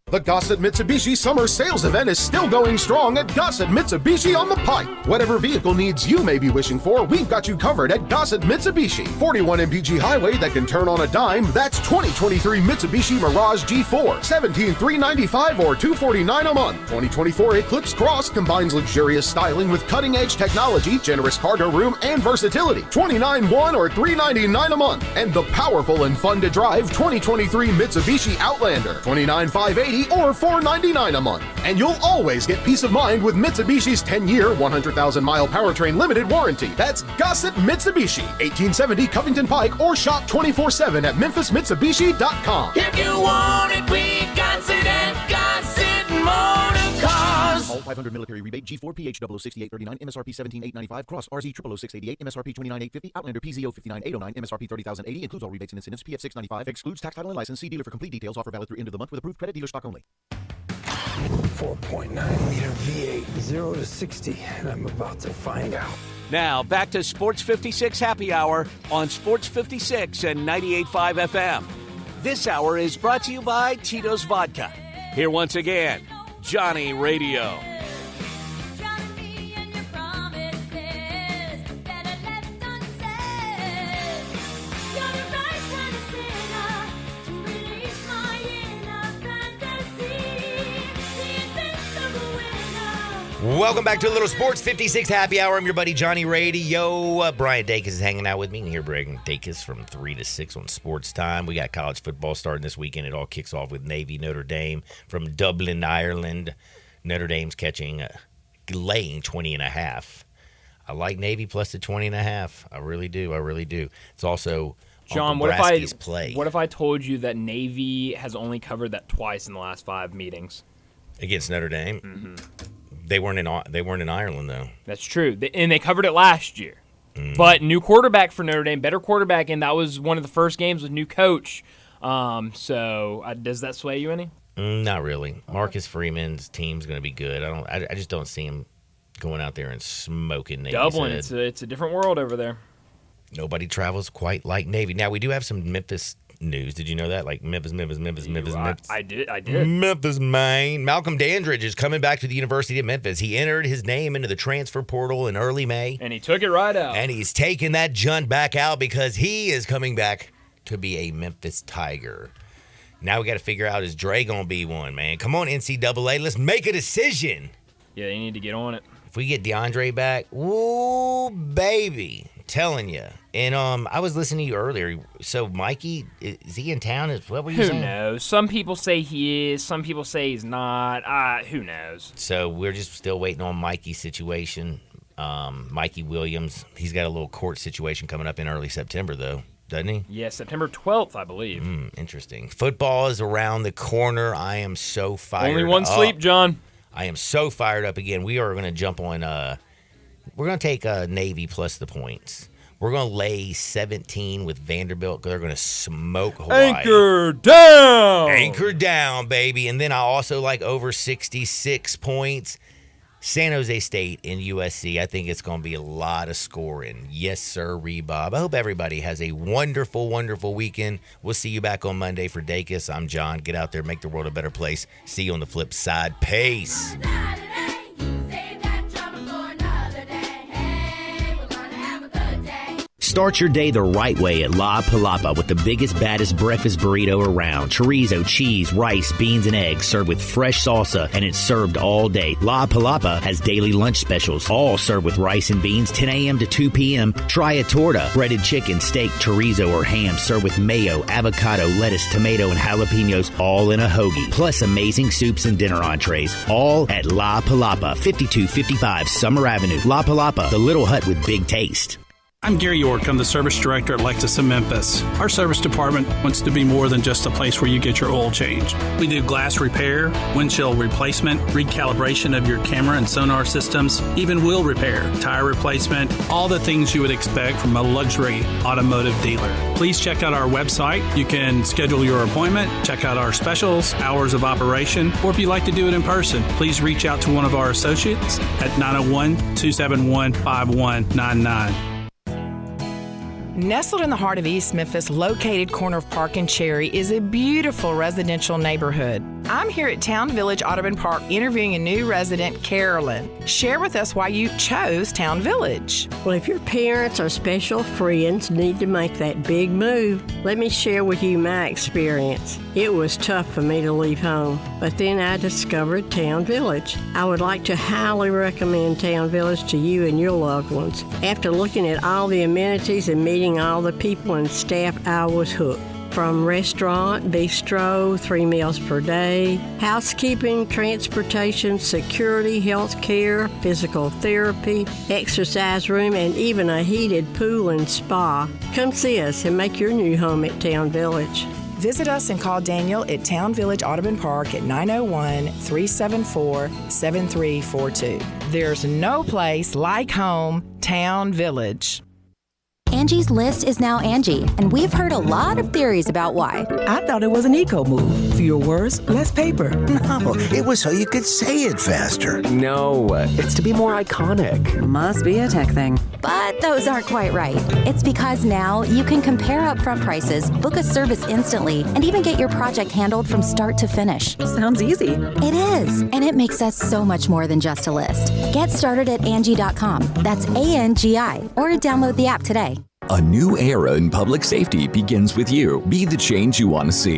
The Gossett Mitsubishi Summer Sales Event is still going strong at Gossett Mitsubishi on the Pike. Whatever vehicle needs you may be wishing for, we've got you covered at Gossett Mitsubishi. 41 MPG highway that can turn on a dime, that's 2023 Mitsubishi Mirage G4. $17,395 or $249 a month. 2024 Eclipse Cross combines luxurious styling with cutting-edge technology, generous cargo room, and versatility. $29,100 or $399 a month. And the powerful and fun-to-drive 2023 Mitsubishi Outlander. $29,580 or $499 a month. And you'll always get peace of mind with Mitsubishi's 10-year, 100,000-mile powertrain limited warranty. That's Gossett Mitsubishi, 1870 Covington Pike, or shop 24/7 at memphismitsubishi.com. If you want it, we got it at Gossett Motor Cars. All 500 military rebate, G4 PH 06839, MSRP 17895, Cross RZ 00688, MSRP 29850, Outlander PZO 59809, MSRP 30080, includes all rebates and incentives, PF 695, excludes tax title and license. See dealer for complete details. Offer valid through end of the month with approved credit, dealer stock only. 4.9 liter V8, 0 to 60, and I'm about to find out. Now, back to Sports 56 Happy Hour on Sports 56 and 98.5 FM. This hour is brought to you by Tito's Vodka. Here once again, Johnny Radio. Welcome back to a little Sports 56 Happy Hour. I'm your buddy Johnny Radio. Brian Dacus is hanging out with me. And here, Brian Dacus from 3 to 6 on Sports Time. We got college football starting this weekend. It all kicks off with Navy Notre Dame from Dublin, Ireland. Notre Dame's laying 20.5. I like Navy plus the 20.5. I really do. It's also John, what if I told you that Navy has only covered that twice in the last 5 meetings against Notre Dame? Mm-hmm. They weren't in Ireland though. That's true, and they covered it last year. But new quarterback for Notre Dame, better quarterback, and that was one of the first games with new coach. So does that sway you any? Not really. Marcus Freeman's team's going to be good. I just don't see him going out there and smoking Navy's Dublin, head. it's a different world over there. Nobody travels quite like Navy. Now we do have some Memphis news. Did you know that? Like Memphis. I did. Memphis, Maine. Malcolm Dandridge is coming back to the University of Memphis. He entered his name into the transfer portal in early May. And he took it right out. And he's taking that junt back out because he is coming back to be a Memphis Tiger. Now we got to figure out, is Dre going to be one, man? Come on, NCAA. Let's make a decision. Yeah, they need to get on it. If we get DeAndre back, ooh, baby. Telling you. And I was listening to you earlier. So Mikey, is he in town? What were you saying? Who knows? Some people say he is. Some people say he's not. Who knows? So we're just still waiting on Mikey's situation. Mikey Williams, he's got a little court situation coming up in early September, though, doesn't he? Yeah, September 12th, I believe. Interesting. Football is around the corner. I am so fired up. Only one sleep, John. I am so fired up again. We are going to jump on... we're going to take Navy plus the points. We're going to lay 17 with Vanderbilt because they're going to smoke Hawaii. Anchor down! Anchor down, baby. And then I also like over 66 points. San Jose State and USC. I think it's going to be a lot of scoring. Yes, sir, Bob. I hope everybody has a wonderful, wonderful weekend. We'll see you back on Monday for Dacus. I'm John. Get out there, make the world a better place. See you on the flip side. Peace. Start your day the right way at La Palapa with the biggest, baddest breakfast burrito around. Chorizo, cheese, rice, beans, and eggs served with fresh salsa, and it's served all day. La Palapa has daily lunch specials, all served with rice and beans, 10 a.m. to 2 p.m. Try a torta, breaded chicken, steak, chorizo, or ham served with mayo, avocado, lettuce, tomato, and jalapenos, all in a hoagie. Plus amazing soups and dinner entrees, all at La Palapa, 5255 Summer Avenue. La Palapa, the little hut with big taste. I'm Gary York. I'm the service director at Lexus in Memphis. Our service department wants to be more than just a place where you get your oil changed. We do glass repair, windshield replacement, recalibration of your camera and sonar systems, even wheel repair, tire replacement, all the things you would expect from a luxury automotive dealer. Please check out our website. You can schedule your appointment, check out our specials, hours of operation, or if you'd like to do it in person, please reach out to one of our associates at 901-271-5199. Nestled in the heart of East Memphis, located corner of Park and Cherry, is a beautiful residential neighborhood. I'm here at Town Village Audubon Park interviewing a new resident, Carolyn. Share with us why you chose Town Village. Well, if your parents or special friends need to make that big move, let me share with you my experience. It was tough for me to leave home, but then I discovered Town Village. I would like to highly recommend Town Village to you and your loved ones. After looking at all the amenities and meeting all the people and staff, I was hooked. From restaurant, bistro, 3 meals per day, housekeeping, transportation, security, health care, physical therapy, exercise room, and even a heated pool and spa. Come see us and make your new home at Town Village. Visit us and call Daniel at Town Village Audubon Park at 901-374-7342. There's no place like home, Town Village. Angie's List is now Angie, and we've heard a lot of theories about why. I thought it was an eco move. Fewer words, less paper. No, it was so you could say it faster. No, it's to be more iconic. Must be a tech thing. But those aren't quite right. It's because now you can compare upfront prices, book a service instantly, and even get your project handled from start to finish. Sounds easy. It is, and it makes us so much more than just a list. Get started at Angie.com. That's ANGI, or download the app today. A new era in public safety begins with you. Be the change you want to see.